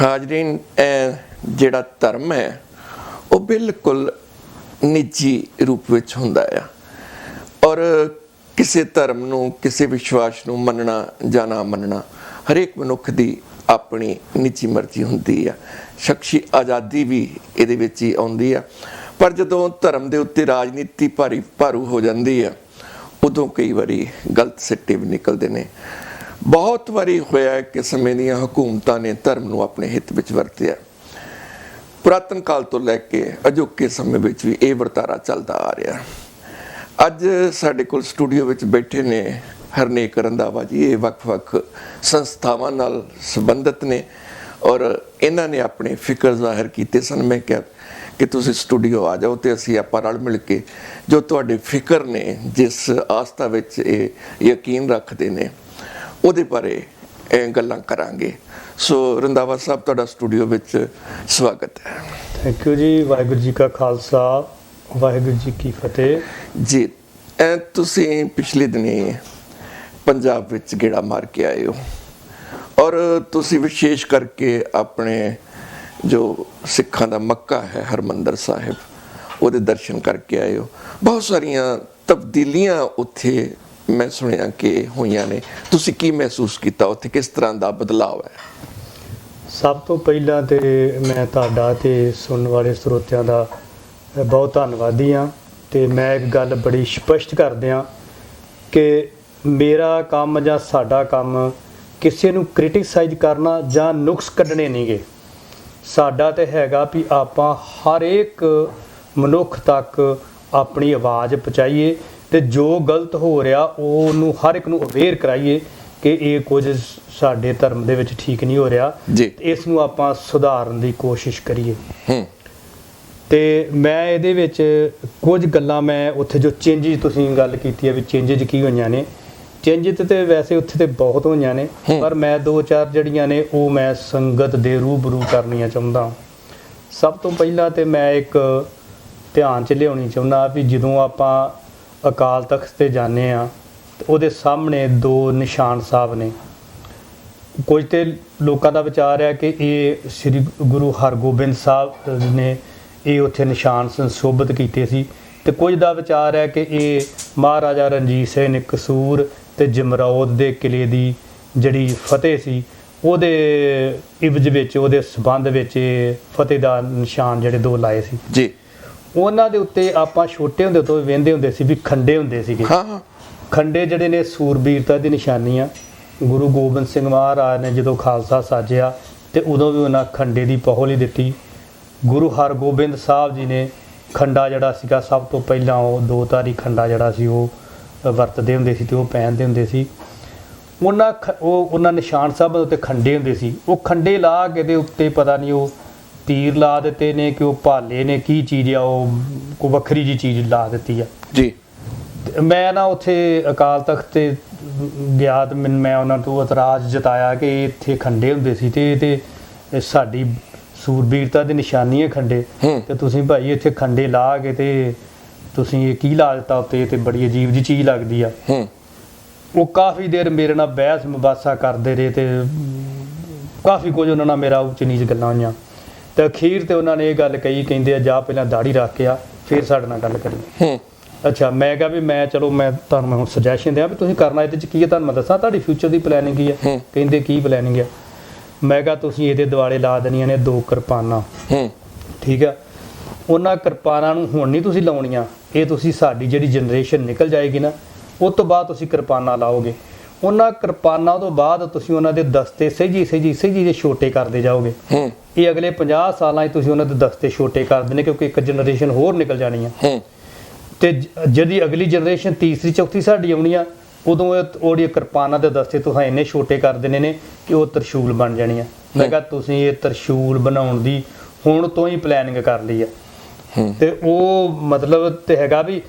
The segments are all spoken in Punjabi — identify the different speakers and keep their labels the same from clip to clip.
Speaker 1: ਹਾਜ਼ਰੀਨ, ਜਿਹੜਾ ਧਰਮ ਹੈ ਉਹ ਬਿਲਕੁਲ ਨਿੱਜੀ ਰੂਪ ਵਿੱਚ ਹੁੰਦਾ ਆ ਔਰ ਕਿਸੇ ਧਰਮ ਨੂੰ, ਕਿਸੇ ਵਿਸ਼ਵਾਸ ਨੂੰ ਮੰਨਣਾ ਜਾਂ ਨਾ ਮੰਨਣਾ ਹਰੇਕ ਮਨੁੱਖ ਦੀ ਆਪਣੀ ਨਿੱਜੀ ਮਰਜ਼ੀ ਹੁੰਦੀ ਆ। ਸ਼ਖਸੀ ਆਜ਼ਾਦੀ ਵੀ ਇਹਦੇ ਵਿੱਚ ਹੀ ਆਉਂਦੀ ਆ। ਪਰ ਜਦੋਂ ਧਰਮ ਦੇ ਉੱਤੇ ਰਾਜਨੀਤੀ ਭਾਰੂ ਹੋ ਜਾਂਦੀ ਆ ਉਦੋਂ ਕਈ ਵਾਰੀ ਗਲਤ ਸਿੱਟੇ ਵੀ ਨਿਕਲਦੇ ਨੇ। ਬਹੁਤ ਵਾਰੀ ਹੋਇਆ ਕਿ ਸਮੇਂ ਦੀਆਂ ਹਕੂਮਤਾਂ ਨੇ ਧਰਮ ਨੂੰ ਆਪਣੇ ਹਿੱਤ ਵਿੱਚ ਵਰਤਿਆ। ਪੁਰਾਤਨ ਕਾਲ ਤੋਂ ਲੈ ਕੇ ਅਜੋਕੇ ਸਮੇਂ ਵਿੱਚ ਵੀ ਇਹ ਵਰਤਾਰਾ ਚੱਲਦਾ ਆ ਰਿਹਾ। ਅੱਜ ਸਾਡੇ ਕੋਲ ਸਟੂਡੀਓ ਵਿੱਚ ਬੈਠੇ ਨੇ ਹਰਨੇਕ ਰੰਧਾਵਾ ਜੀ। ਇਹ ਵੱਖ-ਵੱਖ ਸੰਸਥਾਵਾਂ ਨਾਲ ਸੰਬੰਧਿਤ ਨੇ ਔਰ ਇਹਨਾਂ ਨੇ ਆਪਣੇ ਫਿਕਰ ਜ਼ਾਹਿਰ ਕੀਤੇ ਸਨ। ਮੈਂ ਕਿਹਾ ਕਿ ਤੁਸੀਂ ਸਟੂਡੀਓ ਆ ਜਾਓ ਤੇ ਅਸੀਂ ਆਪਾਂ ਰਲ ਮਿਲ ਕੇ ਜੋ ਤੁਹਾਡੇ ਫਿਕਰ ਨੇ, ਜਿਸ ਆਸਥਾ ਵਿੱਚ ਇਹ ਯਕੀਨ ਰੱਖਦੇ ਨੇ, ਉਹਦੇ ਬਾਰੇ ਗੱਲਾਂ ਕਰਾਂਗੇ। ਸੋ ਰੰਧਾਵਾ ਸਾਹਿਬ, ਤੁਹਾਡਾ ਸਟੂਡੀਓ ਵਿੱਚ ਸਵਾਗਤ ਹੈ।
Speaker 2: ਥੈਂਕ ਯੂ ਜੀ। ਵਾਹਿਗੁਰੂ ਜੀ ਕਾ ਖਾਲਸਾ, ਵਾਹਿਗੁਰੂ ਜੀ ਕੀ ਫਤਿਹ
Speaker 1: ਜੀ। ਤੁਸੀਂ ਪਿਛਲੇ ਦਿਨੀ ਪੰਜਾਬ ਵਿੱਚ ਗੇੜਾ ਮਾਰ ਕੇ ਆਏ ਹੋ ਔਰ ਤੁਸੀਂ ਵਿਸ਼ੇਸ਼ ਕਰਕੇ ਆਪਣੇ ਜੋ ਸਿੱਖਾਂ ਦਾ ਮੱਕਾ ਹੈ ਹਰਿਮੰਦਰ ਸਾਹਿਬ, ਉਹਦੇ ਦਰਸ਼ਨ ਕਰਕੇ ਆਏ ਹੋ। ਬਹੁਤ ਸਾਰੀਆਂ ਤਬਦੀਲੀਆਂ ਉੱਥੇ ਮੈਂ ਸੁਣਿਆ ਕਿ ਹੋਈਆਂ ਨੇ। ਤੁਸੀਂ ਕੀ ਮਹਿਸੂਸ ਕੀਤਾ ਉੱਥੇ? ਕਿਸ ਤਰ੍ਹਾਂ ਦਾ ਬਦਲਾਅ ਹੈ?
Speaker 2: ਸਭ ਤੋਂ ਪਹਿਲਾਂ ਤੇ ਮੈਂ ਤੁਹਾਡਾ ਤੇ ਸੁਣਨ ਵਾਲੇ ਸਰੋਤਿਆਂ ਦਾ ਬਹੁਤ ਧੰਨਵਾਦੀ ਹਾਂ। ਤੇ ਮੈਂ ਇੱਕ ਗੱਲ ਬੜੀ ਸਪਸ਼ਟ ਕਰ ਦਿਆਂ ਕਿ ਮੇਰਾ ਕੰਮ ਜਾਂ ਸਾਡਾ ਕੰਮ ਕਿਸੇ ਨੂੰ ਕ੍ਰਿਟਿਸਾਈਜ਼ ਕਰਨਾ ਜਾਂ ਨੁਕਸ ਕੱਢਣੇ ਨਹੀਂਗੇ। ਸਾਡਾ ਤੇ ਹੈਗਾ ਵੀ ਆਪਾਂ ਹਰ ਇੱਕ ਮਨੁੱਖ ਤੱਕ ਆਪਣੀ ਆਵਾਜ਼ ਪਹੁੰਚਾਈਏ ਤੇ ਜੋ ਗਲਤ ਹੋ ਰਿਹਾ ਉਹਨੂੰ ਹਰ ਇੱਕ ਨੂੰ ਅਵੇਅਰ ਕਰਾਈਏ ਕਿ ਇਹ ਕੁਝ ਸਾਡੇ ਧਰਮ ਦੇ ਵਿੱਚ ਠੀਕ ਨਹੀਂ ਹੋ ਰਿਹਾ
Speaker 1: ਜੀ,
Speaker 2: ਇਸ ਨੂੰ ਆਪਾਂ ਸੁਧਾਰਨ ਦੀ ਕੋਸ਼ਿਸ਼ ਕਰੀਏ। ਤੇ ਮੈਂ ਇਹਦੇ ਵਿੱਚ ਕੁਝ ਗੱਲਾਂ, ਮੈਂ ਉੱਥੇ ਜੋ ਚੇਂਜਿਸ ਤੁਸੀਂ ਗੱਲ ਕੀਤੀ ਹੈ ਵੀ ਚੇਂਜਿਸ ਕੀ ਹੋਈਆਂ ਨੇ, ਚੇਂਜਿਸ ਤੇ ਵੈਸੇ ਉੱਥੇ ਤੇ ਬਹੁਤ ਹੋਈਆਂ ਨੇ, ਪਰ ਮੈਂ ਦੋ ਚਾਰ ਜਿਹੜੀਆਂ ਨੇ ਉਹ ਮੈਂ ਸੰਗਤ ਦੇ ਰੂਬਰੂ ਕਰਨੀਆਂ ਚਾਹੁੰਦਾ। ਸਭ ਤੋਂ ਪਹਿਲਾਂ ਤੇ ਮੈਂ ਇੱਕ ਧਿਆਨ 'ਚ ਲਿਆਉਣੀ ਚਾਹੁੰਦਾ ਵੀ ਜਦੋਂ ਆਪਾਂ ਅਕਾਲ ਤਖਤ 'ਤੇ ਜਾਂਦੇ ਹਾਂ ਤੇ ਉਹਦੇ ਸਾਹਮਣੇ ਦੋ ਨਿਸ਼ਾਨ ਸਾਹਿਬ ਨੇ। ਕੁਝ ਤੇ ਲੋਕਾਂ ਦਾ ਵਿਚਾਰ ਹੈ ਕਿ ਇਹ ਸ੍ਰੀ ਗੁਰੂ ਹਰਗੋਬਿੰਦ ਸਾਹਿਬ ਨੇ ਇਹ ਉੱਥੇ ਨਿਸ਼ਾਨ ਸੰਸ਼ੋਭਿਤ ਕੀਤੇ ਸੀ, ਤੇ ਕੁਝ ਦਾ ਵਿਚਾਰ ਹੈ ਕਿ ਇਹ ਮਹਾਰਾਜਾ ਰਣਜੀਤ ਸਿੰਘ ਨੇ ਕਸੂਰ ਤੇ ਜਮਰੌਦ ਦੇ ਕਿਲੇ ਦੀ ਜਿਹੜੀ ਫਤਿਹ ਸੀ ਉਹਦੇ ਇਵਜ਼ ਵਿੱਚ, ਉਹਦੇ ਸਬੰਧ ਵਿੱਚ ਫਤਿਹ ਦਾ ਨਿਸ਼ਾਨ ਜਿਹੜੇ ਦੋ ਲਾਏ ਸੀ
Speaker 1: ਜੀ।
Speaker 2: ਉਹਨਾਂ ਦੇ ਉੱਤੇ ਆਪਾਂ ਛੋਟੇ ਹੁੰਦੇ ਤੋਂ ਵਹਿੰਦੇ ਹੁੰਦੇ ਸੀ ਵੀ ਖੰਡੇ ਹੁੰਦੇ ਸੀਗੇ। ਖੰਡੇ ਜਿਹੜੇ ਨੇ ਸੂਰਬੀਰਤਾ ਦੀ ਨਿਸ਼ਾਨੀ ਆ। ਗੁਰੂ ਗੋਬਿੰਦ ਸਿੰਘ ਮਹਾਰਾਜ ਨੇ ਜਦੋਂ ਖਾਲਸਾ ਸਾਜਿਆ ਤੇ ਉਦੋਂ ਵੀ ਉਹਨਾਂ ਖੰਡੇ ਦੀ ਪਹੁਲ ਹੀ ਦਿੱਤੀ। ਗੁਰੂ ਹਰਗੋਬਿੰਦ ਸਾਹਿਬ ਜੀ ਨੇ ਖੰਡਾ ਜਿਹੜਾ ਸੀਗਾ ਸਭ ਤੋਂ ਪਹਿਲਾਂ ਉਹ ਦੋ ਧਾਰੀ ਖੰਡਾ ਜਿਹੜਾ ਸੀ ਉਹ ਵਰਤਦੇ ਹੁੰਦੇ ਸੀ ਤੇ ਉਹ ਪਹਿਨਦੇ ਹੁੰਦੇ ਸੀ। ਉਹਨਾਂ ਨਿਸ਼ਾਨ ਸਾਹਿਬ ਦੇ ਉੱਤੇ ਖੰਡੇ ਹੁੰਦੇ ਸੀ। ਉਹ ਖੰਡੇ ਲਾ ਕੇ ਦੇ ਉੱਤੇ ਪਤਾ ਨਹੀਂ ਉਹ ਤੀਰ ਲਾ ਦਿੱਤੇ ਨੇ ਕਿ ਉਹ ਭਾਲੇ ਨੇ, ਕੀ ਚੀਜ਼ ਆ, ਉਹ ਕੋਈ ਵੱਖਰੀ ਜੀ ਚੀਜ਼ ਲਾ ਦਿੱਤੀ ਆ ਜੀ। ਮੈਂ ਨਾ ਉੱਥੇ ਅਕਾਲ ਤਖਤ 'ਤੇ ਗਿਆ ਤੇ ਮੈਂ ਉਹਨਾਂ ਤੋਂ ਇਤਰਾਜ਼ ਜਤਾਇਆ ਕਿ ਇੱਥੇ ਖੰਡੇ ਹੁੰਦੇ ਸੀ ਤੇ ਸਾਡੀ ਸੂਰਬੀਰਤਾ ਦੀ ਨਿਸ਼ਾਨੀ ਹੈ ਖੰਡੇ, ਤੇ ਤੁਸੀਂ ਭਾਈ ਇੱਥੇ ਖੰਡੇ ਲਾ ਕੇ ਤੇ ਤੁਸੀਂ ਇਹ ਕੀ ਲਾ ਦਿੱਤਾ ਉੱਤੇ, ਤੇ ਬੜੀ ਅਜੀਬ ਜੀ ਚੀਜ਼ ਲੱਗਦੀ ਆ। ਉਹ ਕਾਫੀ ਦੇਰ ਮੇਰੇ ਨਾਲ ਬਹਿਸ ਮੁਬਾਸਾ ਕਰਦੇ ਰਹੇ ਤੇ ਕਾਫੀ ਕੁਝ ਉਹਨਾਂ ਨਾਲ ਮੇਰਾ ਉੱਚ ਨੀਚ ਗੱਲਾਂ ਹੋਈਆਂ ਤੇ ਅਖੀਰ ਤੇ ਉਹਨਾਂ ਨੇ ਇਹ ਗੱਲ ਕਹੀ, ਕਹਿੰਦੇ ਆ ਜਾ ਪਹਿਲਾਂ ਦਾੜੀ ਰੱਖ ਕੇ ਆ ਫਿਰ ਸਾਡੇ ਨਾਲ ਗੱਲ ਕਰੀ। ਅੱਛਾ, ਮੈਂ ਕਿਹਾ ਵੀ ਮੈਂ ਚਲੋ ਮੈਂ ਤੁਹਾਨੂੰ ਹੁਣ ਸੁਜੈਸ਼ਨ ਦਿਆਂ ਵੀ ਤੁਸੀਂ ਕਰਨਾ ਇਹਦੇ 'ਚ ਕੀ ਹੈ, ਤੁਹਾਨੂੰ ਮੈਂ ਦੱਸਾਂ ਤੁਹਾਡੀ ਫਿਊਚਰ ਦੀ ਪਲੈਨਿੰਗ ਕੀ ਹੈ। ਕਹਿੰਦੇ ਕੀ ਪਲੈਨਿੰਗ ਆ? ਮੈਂ ਕਿਹਾ ਤੁਸੀਂ ਇਹਦੇ ਦੁਆਲੇ ਲਾ ਦੇਣੀਆਂ ਨੇ ਦੋ ਕਿਰਪਾਨਾਂ। ਠੀਕ ਆ, ਉਹਨਾਂ ਕਿਰਪਾਨਾਂ ਨੂੰ ਹੁਣ ਨਹੀਂ ਤੁਸੀਂ ਲਾਉਣੀਆਂ, ਇਹ ਤੁਸੀਂ ਸਾਡੀ ਜਿਹੜੀ ਜਨਰੇਸ਼ਨ ਨਿਕਲ ਜਾਏਗੀ ਨਾ ਉਸ ਤੋਂ ਬਾਅਦ ਤੁਸੀਂ ਕਿਰਪਾਨਾਂ ਲਾਓਗੇ। ਉਹਨਾਂ ਕਿਰਪਾਨਾਂ ਤੋਂ ਬਾਅਦ ਤੁਸੀਂ ਉਹਨਾਂ ਦੇ ਦਸਤੇ ਸਹਿਜੀ ਜਿਹੇ ਛੋਟੇ ਕਰਦੇ ਜਾਓਗੇ। ਇਹ ਅਗਲੇ 50 ਸਾਲਾਂ 'ਚ ਤੁਸੀਂ ਉਹਨਾਂ ਦੇ ਦਸਤੇ ਛੋਟੇ ਕਰ ਦੇਣੇ ਕਿਉਂਕਿ ਇੱਕ ਜਨਰੇਸ਼ਨ ਹੋਰ ਨਿਕਲ ਜਾਣੀ ਆ। ਤੇ ਜਿਹੜੀ ਅਗਲੀ ਜਨਰੇਸ਼ਨ ਤੀਸਰੀ ਚੌਥੀ ਸਾਡੀ ਆਉਣੀ ਆ ਉਦੋਂ ਉਹਦੀਆਂ ਕਿਰਪਾਨਾਂ ਦੇ ਦਸਤੇ ਤੁਸੀਂ ਇੰਨੇ ਛੋਟੇ ਕਰ ਦੇਣੇ ਨੇ ਕਿ ਉਹ ਤਰਸ਼ੂਲ ਬਣ ਜਾਣੀ ਆ। ਮੈਂ ਕਿਹਾ ਤੁਸੀਂ ਇਹ ਤਰਸ਼ੂਲ ਬਣਾਉਣ ਦੀ ਹੁਣ ਤੋਂ ਹੀ ਪਲੈਨਿੰਗ ਕਰ ਲਈ ਆ। ਤੇ ਉਹ ਮਤਲਬ ਤੇ ਹੈਗਾ ਵੀ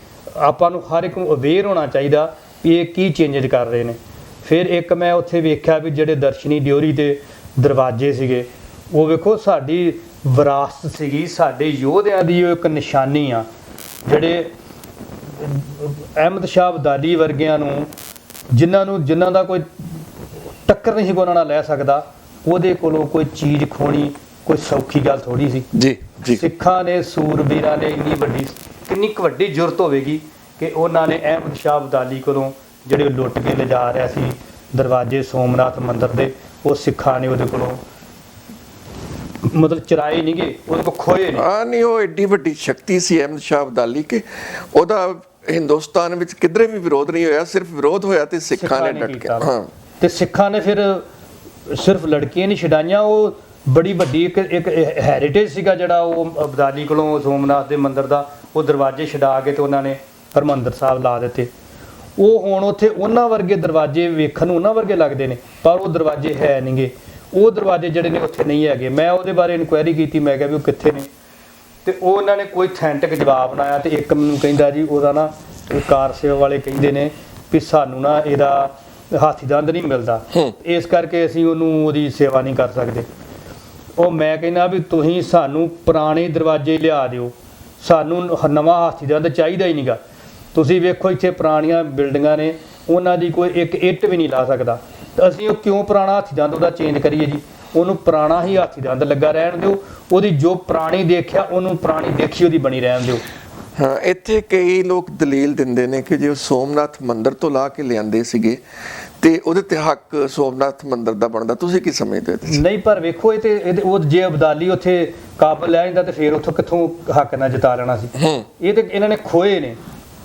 Speaker 2: ਆਪਾਂ ਨੂੰ ਹਰ ਇੱਕ ਨੂੰ ਅਵੇਅਰ ਹੋਣਾ ਚਾਹੀਦਾ ਵੀ ਇਹ ਕੀ ਚੇਂਜਿਸ ਕਰ ਰਹੇ ਨੇ। ਫਿਰ ਇੱਕ ਮੈਂ ਉੱਥੇ ਵੇਖਿਆ ਵੀ ਜਿਹੜੇ ਦਰਸ਼ਨੀ ਡਿਓਰੀ ਦੇ ਦਰਵਾਜ਼ੇ ਸੀਗੇ ਉਹ ਵੇਖੋ ਸਾਡੀ ਵਿਰਾਸਤ ਸੀਗੀ, ਸਾਡੇ ਯੋਧਿਆਂ ਦੀ ਉਹ ਇੱਕ ਨਿਸ਼ਾਨੀ ਆ। ਜਿਹੜੇ ਅਹਿਮਦ ਸ਼ਾਹ ਅਬਦਾਲੀ ਵਰਗਿਆਂ ਨੂੰ ਜਿਨ੍ਹਾਂ ਦਾ ਕੋਈ ਟੱਕਰ ਨਹੀਂ ਉਹਨਾਂ ਨਾਲ ਲੈ ਸਕਦਾ, ਉਹਦੇ ਕੋਲੋਂ ਕੋਈ ਚੀਜ਼ ਖੋਣੀ ਕੋਈ ਸੌਖੀ ਗੱਲ ਥੋੜੀ ਸੀ
Speaker 1: ਜੀ ਜੀ।
Speaker 2: ਸਿੱਖਾਂ ਨੇ ਸੂਰਬੀਰਾਂ ਨੇ ਇੰਨੀ ਵੱਡੀ ਕਿੰਨੀ ਕੁ ਵੱਡੀ ਜ਼ੁਰਤ ਹੋਵੇਗੀ ਕਿ ਉਹਨਾਂ ਨੇ ਅਹਿਮਦ ਸ਼ਾਹ ਅਬਦਾਲੀ ਕੋਲੋਂ ਜਿਹੜੇ ਲੁੱਟ ਕੇ ਲਿਜਾ ਰਿਹਾ ਸੀ ਦਰਵਾਜ਼ੇ ਸੋਮਨਾਥ ਮੰਦਿਰ ਦੇ, ਉਹ ਸਿੱਖਾਂ ਨੇ ਉਹਦੇ ਕੋਲੋਂ ਮਤਲਬ ਚਰਾਏ ਨਹੀਂ ਗਏ, ਉਹਦੇ ਕੋਲ ਖੋਏ ਨਹੀਂ।
Speaker 1: ਨਹੀਂ, ਉਹ ਐਡੀ ਵੱਡੀ ਸ਼ਕਤੀ ਸੀ ਅਹਿਮਦ ਸ਼ਾਹ ਅਬਦਾਲੀ ਕਿ ਉਹਦਾ ਹਿੰਦੁਸਤਾਨ ਵਿੱਚ ਕਿਧਰੇ ਵੀ ਵਿਰੋਧ ਨਹੀਂ ਹੋਇਆ, ਸਿਰਫ ਵਿਰੋਧ ਹੋਇਆ ਤੇ ਸਿੱਖਾਂ ਨੇ ਡਟ ਕੇ। ਹਾਂ,
Speaker 2: ਤੇ ਸਿੱਖਾਂ ਨੇ ਫਿਰ ਸਿਰਫ ਲੜਕੀਆਂ ਨਹੀਂ ਛਡਾਈਆਂ, ਉਹ ਬੜੀ ਵੱਡੀ ਇੱਕ ਹੈਰੀਟੇਜ ਸੀਗਾ ਜਿਹੜਾ ਉਹ ਅਬਦਾਲੀ ਕੋਲੋਂ ਸੋਮਨਾਥ ਦੇ ਮੰਦਿਰ ਦਾ, ਉਹ ਦਰਵਾਜ਼ੇ ਛਡਾ ਕੇ ਤੇ ਉਹਨਾਂ ਨੇ ਹਰਿਮੰਦਰ ਸਾਹਿਬ ਲਾ ਦਿੱਤੇ। ਉਹ ਹੁਣ ਉੱਥੇ ਉਹਨਾਂ ਵਰਗੇ ਦਰਵਾਜ਼ੇ ਵੇਖਣ ਨੂੰ ਉਹਨਾਂ ਵਰਗੇ ਲੱਗਦੇ ਨੇ, ਪਰ ਉਹ ਦਰਵਾਜ਼ੇ ਹੈ ਨਹੀਂਗੇ। ਉਹ ਦਰਵਾਜ਼ੇ ਜਿਹੜੇ ਨੇ ਉੱਥੇ ਨਹੀਂ ਹੈਗੇ। ਮੈਂ ਉਹਦੇ ਬਾਰੇ ਇਨਕੁਆਇਰੀ ਕੀਤੀ, ਮੈਂ ਕਿਹਾ ਵੀ ਉਹ ਕਿੱਥੇ ਨੇ, ਤੇ ਉਹ ਉਹਨਾਂ ਨੇ ਕੋਈ ਅਥੈਂਟਿਕ ਜਵਾਬ ਨਾ ਆਇਆ। ਤੇ ਇੱਕ ਮੈਨੂੰ ਕਹਿੰਦਾ ਜੀ ਉਹਦਾ ਨਾ ਕਾਰ ਸੇਵਾ ਵਾਲੇ ਕਹਿੰਦੇ ਨੇ ਵੀ ਸਾਨੂੰ ਨਾ ਇਹਦਾ ਹਾਥੀ ਦੰਦ ਨਹੀਂ ਮਿਲਦਾ, ਇਸ ਕਰਕੇ ਅਸੀਂ ਉਹਨੂੰ ਉਹਦੀ ਸੇਵਾ ਨਹੀਂ ਕਰ ਸਕਦੇ। ਉਹ ਮੈਂ ਕਹਿੰਦਾ ਵੀ ਤੁਸੀਂ ਸਾਨੂੰ ਪੁਰਾਣੇ ਦਰਵਾਜ਼ੇ ਲਿਆ ਦਿਓ, ਸਾਨੂੰ ਨਵਾਂ ਹਾਥੀ ਦੰਦ ਚਾਹੀਦਾ ਹੀ ਨਹੀਂਗਾ। ਤੁਸੀਂ ਵੇਖੋ ਇੱਥੇ ਪੁਰਾਣੀਆਂ ਬਿਲਡਿੰਗਾਂ ਨੇ, ਉਹਨਾਂ ਦੀ ਕੋਈ ਇੱਕ ਇੱਟ ਵੀ ਨਹੀਂ ਲਾ ਸਕਦਾ, ਤਾਂ ਅਸੀਂ ਉਹ ਕਿਉਂ ਪੁਰਾਣਾ ਹਾਥੀ ਦੰਦ ਉਹਦਾ ਚੇਂਜ ਕਰੀਏ ਜੀ? ਉਹਨੂੰ ਪੁਰਾਣਾ ਹੀ ਹਾਥੀ ਦੰਦ ਲੱਗਾ ਰਹਿਣ ਦਿਓ, ਉਹਦੀ ਜੋ ਪੁਰਾਣੀ ਦੇਖਿਆ ਉਹਨੂੰ ਪੁਰਾਣੀ ਦੇਖੀ ਉਹਦੀ ਬਣੀ ਰਹਿਣ ਦਿਓ।
Speaker 1: ਹਾਂ, ਇੱਥੇ ਕਈ ਲੋਕ ਦਲੀਲ ਦਿੰਦੇ ਨੇ ਕਿ ਜੇ ਉਹ ਸੋਮਨਾਥ ਮੰਦਿਰ ਤੋਂ ਲਾ ਕੇ ਲਿਆਂਦੇ ਸੀਗੇ ਤੇ ਉਹਦੇ ਤੇ ਹੱਕ ਸੋਮਨਾਥ ਮੰਦਿਰ ਦਾ ਬਣਦਾ। ਤੁਸੀਂ ਕੀ ਸਮਝਦੇ ਹੋ?
Speaker 2: ਨਹੀਂ, ਪਰ ਵੇਖੋ ਇਹ ਉਹ ਜੇ ਅਬਦਾਲੀ ਉੱਥੇ ਕਾਬਲ ਲੈ ਜਾਂਦਾ ਤੇ ਫਿਰ ਉੱਥੋਂ ਕਿੱਥੋਂ ਹੱਕ ਨਾਲ ਜਿਤਾ ਲੈਣਾ ਸੀ? ਇਹ ਤੇ ਇਹਨਾਂ ਨੇ ਖੋਏ ਨੇ,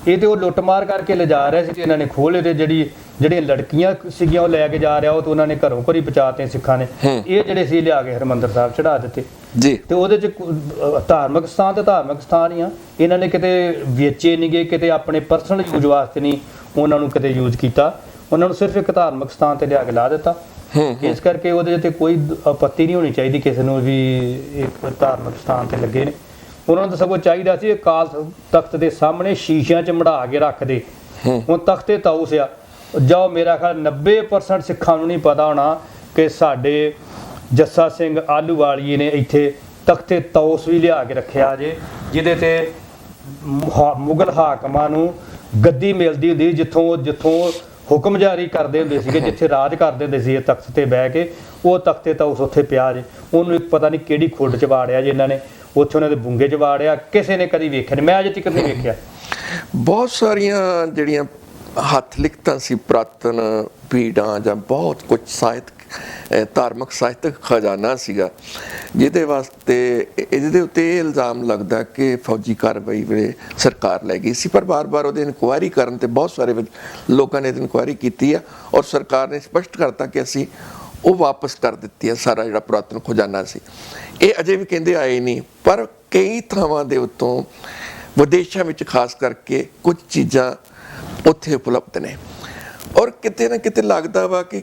Speaker 2: ਇਹ ਤੇ ਉਹ ਲੁੱਟਮਾਰ ਕਰਕੇ ਲਿਜਾ ਰਹੇ ਸੀ ਤੇ ਇਹਨਾਂ ਨੇ ਖੋਹ ਲਏ। ਤੇ ਜਿਹੜੀਆਂ ਲੜਕੀਆਂ ਸੀਗੀਆਂ ਉਹ ਲੈ ਕੇ ਜਾ ਰਿਹਾ, ਉਹ ਤੇ ਉਹਨਾਂ ਨੇ ਘਰੋਂ ਘਰੀ ਪਹੁੰਚਾਤੇ ਸਿੱਖਾਂ ਨੇ। ਇਹ ਜਿਹੜੇ ਸੀ ਲਿਆ ਕੇ ਹਰਿਮੰਦਰ ਸਾਹਿਬ ਚੜਾ ਦਿੱਤੇ
Speaker 1: ਜੀ।
Speaker 2: ਤੇ ਉਹਦੇ ਚ ਧਾਰਮਿਕ ਸਥਾਨ ਤੇ ਧਾਰਮਿਕ ਸਥਾਨ ਹੀ ਆ, ਇਹਨਾਂ ਨੇ ਕਿਤੇ ਵੇਚੇ ਨਹੀਂ ਗਏ, ਕਿਤੇ ਆਪਣੇ ਪਰਸਨਲ ਯੂਜ਼ ਵਾਸਤੇ ਨਹੀਂ ਉਹਨਾਂ ਨੂੰ ਕਿਤੇ ਯੂਜ਼ ਕੀਤਾ, ਉਹਨਾਂ ਨੂੰ ਸਿਰਫ ਇੱਕ ਧਾਰਮਿਕ ਸਥਾਨ ਤੇ ਲਿਆ ਕੇ ਲਾ ਦਿੱਤਾ। ਇਸ ਕਰਕੇ ਉਹਦੇ ਤੇ ਕੋਈ ਆਪੱਤੀ ਨਹੀਂ ਹੋਣੀ ਚਾਹੀਦੀ ਕਿਸੇ ਨੂੰ ਵੀ ਇੱਕ ਧਾਰਮਿਕ ਸਥਾਨ ਤੇ ਲੱਗੇ ਨੇ। ਉਹਨਾਂ ਨੂੰ ਤਾਂ ਸਗੋਂ ਚਾਹੀਦਾ ਸੀ ਅਕਾਲ ਤਖਤ ਦੇ ਸਾਹਮਣੇ ਸ਼ੀਸ਼ਿਆਂ 'ਚ ਮੜਾ ਕੇ ਰੱਖ ਦੇ। ਹੁਣ ਤਖਤੇ ਤਾਊਸ ਆ, ਜਾਓ, ਮੇਰਾ ਖਿਆਲ 90% ਸਿੱਖਾਂ ਨੂੰ ਨਹੀਂ ਪਤਾ ਹੋਣਾ ਕਿ ਸਾਡੇ ਜੱਸਾ ਸਿੰਘ ਆਲੂਵਾਲੀਏ ਨੇ ਇੱਥੇ ਤਖਤੇ ਤਾਊਸ ਵੀ ਲਿਆ ਕੇ ਰੱਖਿਆ ਜੇ, ਜਿਹਦੇ ਤੇ ਮੁਗਲ ਹਾਕਮਾਂ ਨੂੰ ਗੱਦੀ ਮਿਲਦੀ ਹੁੰਦੀ, ਜਿੱਥੋਂ ਹੁਕਮ ਜਾਰੀ ਕਰਦੇ ਹੁੰਦੇ ਸੀਗੇ, ਜਿੱਥੇ ਰਾਜ ਕਰਦੇ ਹੁੰਦੇ ਸੀ ਇਹ ਤਖਤ ਤੇ ਬਹਿ ਕੇ, ਉਹ ਤਖਤੇ ਤਾਊਸ ਉੱਥੇ ਪਿਆ ਜੇ। ਉਹਨੂੰ ਇੱਕ ਪਤਾ ਨਹੀਂ ਕਿਹੜੀ ਖੁੱਡ 'ਚ ਵਾੜਿਆ ਜੇ ਇਹਨਾਂ ਨੇ, ਉੱਥੇ ਉਹਨਾਂ ਦੇ ਬੁੰਗੇ 'ਚ ਵਾੜਿਆ, ਕਿਸੇ ਨੇ ਕਦੀ ਵੇਖਿਆ ਨਹੀਂ, ਮੈਂ ਅਜੇ ਤੱਕ ਨਹੀਂ ਵੇਖਿਆ।
Speaker 1: ਬਹੁਤ ਸਾਰੀਆਂ ਜਿਹੜੀਆਂ ਹੱਥ ਲਿਖਤਾਂ ਸੀ ਪੁਰਾਤਨ ਪੀੜਾਂ ਜਾਂ ਬਹੁਤ ਕੁਝ ਸਾਹਿਤ ਧਾਰਮਿਕ ਸਾਹਿਤਕ ਖਜ਼ਾਨਾ ਸੀਗਾ, ਜਿਹਦੇ ਵਾਸਤੇ ਇਹਦੇ ਉੱਤੇ ਇਹ ਇਲਜ਼ਾਮ ਲੱਗਦਾ ਕਿ ਫੌਜੀ ਕਾਰਵਾਈ ਵੇਲੇ ਸਰਕਾਰ ਲੈ ਗਈ ਸੀ। ਪਰ ਬਾਰ-ਬਾਰ ਉਹਦੇ ਇਨਕੁਆਇਰੀ ਕਰਨ ਤੇ ਬਹੁਤ ਸਾਰੇ ਲੋਕਾਂ ਨੇ ਇਨਕੁਆਇਰੀ ਕੀਤੀ ਆ ਔਰ ਸਰਕਾਰ ਨੇ ਸਪਸ਼ਟ ਕਰਤਾ ਕਿ ਅਸੀਂ ਉਹ ਵਾਪਸ ਕਰ ਦਿੱਤੀ ਹੈ ਸਾਰਾ ਜਿਹੜਾ ਪੁਰਾਤਨ ਖਜ਼ਾਨਾ ਸੀ। ਇਹ ਅਜੇ ਵੀ ਕਹਿੰਦੇ ਆਏ ਨਹੀਂ, ਪਰ ਕਈ ਥਾਵਾਂ ਦੇ ਉੱਤੋਂ ਵਿਦੇਸ਼ਾਂ ਵਿੱਚ ਖਾਸ ਕਰਕੇ ਕੁਝ ਚੀਜ਼ਾਂ ਉੱਥੇ ਉਪਲਬਧ ਨੇ ਔਰ ਕਿਤੇ ਨਾ ਕਿਤੇ ਲੱਗਦਾ ਵਾ ਕਿ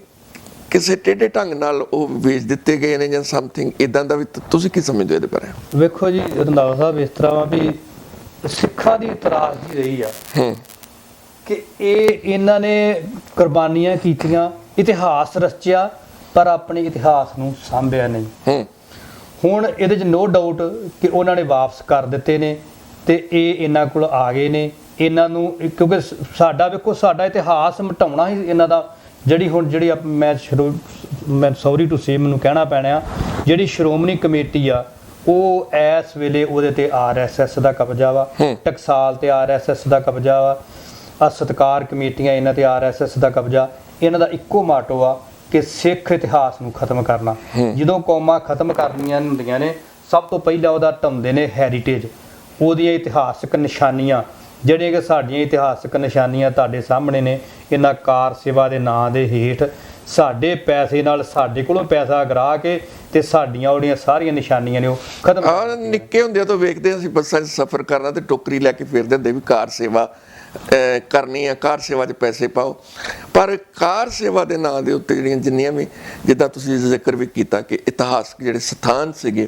Speaker 1: ਕਿਸੇ ਟੇਢੇ ਢੰਗ ਨਾਲ ਉਹ ਵੇਚ ਦਿੱਤੇ ਗਏ ਨੇ ਜਾਂ ਸਮਥਿੰਗ ਇਦਾਂ ਦਾ ਵੀ। ਤੁਸੀਂ ਕੀ ਸਮਝਦੇ ਹੋ ਇਹਦੇ ਬਾਰੇ?
Speaker 2: ਵੇਖੋ ਜੀ ਰੰਧਾਵਾ ਸਾਹਿਬ, ਇਸ ਤਰ੍ਹਾਂ ਵਾ ਵੀ ਸਿੱਖਾਂ ਦੀ ਤਰਾਸਦੀ ਰਹੀ ਆ ਕਿ ਇਹਨਾਂ ਨੇ ਕੁਰਬਾਨੀਆਂ ਕੀਤੀਆਂ, ਇਤਿਹਾਸ ਰਚਿਆ, ਪਰ ਆਪਣੇ ਇਤਿਹਾਸ ਨੂੰ ਸਾਂਭਿਆ ਨਹੀਂ। ਹੁਣ ਇਹਦੇ 'ਚ ਨੋ ਡਾਊਟ ਕਿ ਉਹਨਾਂ ਨੇ ਵਾਪਸ ਕਰ ਦਿੱਤੇ ਨੇ ਤੇ ਇਹ ਇਹਨਾਂ ਕੋਲ ਆ ਗਏ ਨੇ। ਇਹਨਾਂ ਨੂੰ ਕਿਉਂਕਿ ਸਾਡਾ ਵੇਖੋ ਸਾਡਾ ਇਤਿਹਾਸ ਮਿਟਾਉਣਾ ਹੀ ਇਹਨਾਂ ਦਾ, ਜਿਹੜੀ ਮੈਂ ਸੌਰੀ ਟੂ ਸੇ ਮੈਨੂੰ ਕਹਿਣਾ ਪੈਣਾ, ਜਿਹੜੀ ਸ਼੍ਰੋਮਣੀ ਕਮੇਟੀ ਆ ਉਹ ਇਸ ਵੇਲੇ ਉਹਦੇ ਤੇ RSS ਦਾ ਕਬਜ਼ਾ ਵਾ, ਟਕਸਾਲ ਤੇ RSS ਦਾ ਕਬਜ਼ਾ ਵਾ, ਸਤਕਾਰ ਕਮੇਟੀਆਂ ਇਹਨਾਂ ਤੇ RSS ਦਾ ਕਬਜ਼ਾ। ਇਹਨਾਂ ਦਾ ਇੱਕੋ ਮਾਟੋ ਆ ਕਿ ਸਿੱਖ ਇਤਿਹਾਸ ਨੂੰ ਖਤਮ ਕਰਨਾ। ਜਦੋਂ ਕੌਮਾਂ ਖਤਮ ਕਰਨੀਆਂ ਹੁੰਦੀਆਂ ਨੇ, ਸਭ ਤੋਂ ਪਹਿਲਾਂ ਉਹਦਾ ਢਾਉਂਦੇ ਨੇ ਹੈਰੀਟੇਜ, ਉਹਦੀਆਂ ਇਤਿਹਾਸਕ ਨਿਸ਼ਾਨੀਆਂ, ਜਿਹੜੀਆਂ ਕਿ ਸਾਡੀਆਂ ਇਤਿਹਾਸਕ ਨਿਸ਼ਾਨੀਆਂ ਤੁਹਾਡੇ ਸਾਹਮਣੇ ਨੇ। ਇਹਨਾਂ ਕਾਰ ਸੇਵਾ ਦੇ ਨਾਂ ਦੇ ਹੇਠ ਸਾਡੇ ਪੈਸੇ ਨਾਲ, ਸਾਡੇ ਕੋਲੋਂ ਪੈਸਾ ਗਰਾ ਕੇ ਤੇ ਸਾਡੀਆਂ ਉਹਦੀਆਂ ਸਾਰੀਆਂ ਨਿਸ਼ਾਨੀਆਂ ਨੇ ਉਹ ਖਤਮ।
Speaker 1: ਨਿੱਕੇ ਹੁੰਦਿਆਂ ਤੋਂ ਵੇਖਦੇ ਅਸੀਂ ਬੱਸਾਂ 'ਚ ਸਫ਼ਰ ਕਰਨਾ ਤੇ ਟੋਕਰੀ ਲੈ ਕੇ ਫਿਰਦੇ ਹੁੰਦੇ ਵੀ ਕਾਰ ਸੇਵਾ ਕਰਨੀ ਆ, ਕਾਰ ਸੇਵਾ 'ਚ ਪੈਸੇ ਪਾਓ। ਪਰ ਕਾਰ ਸੇਵਾ ਦੇ ਨਾਂ ਦੇ ਉੱਤੇ ਜਿੰਨੀਆਂ ਵੀ, ਜਿੱਦਾਂ ਤੁਸੀਂ ਜ਼ਿਕਰ ਵੀ ਕੀਤਾ ਕਿ ਇਤਿਹਾਸਕ ਜਿਹੜੇ ਸਥਾਨ ਸੀਗੇ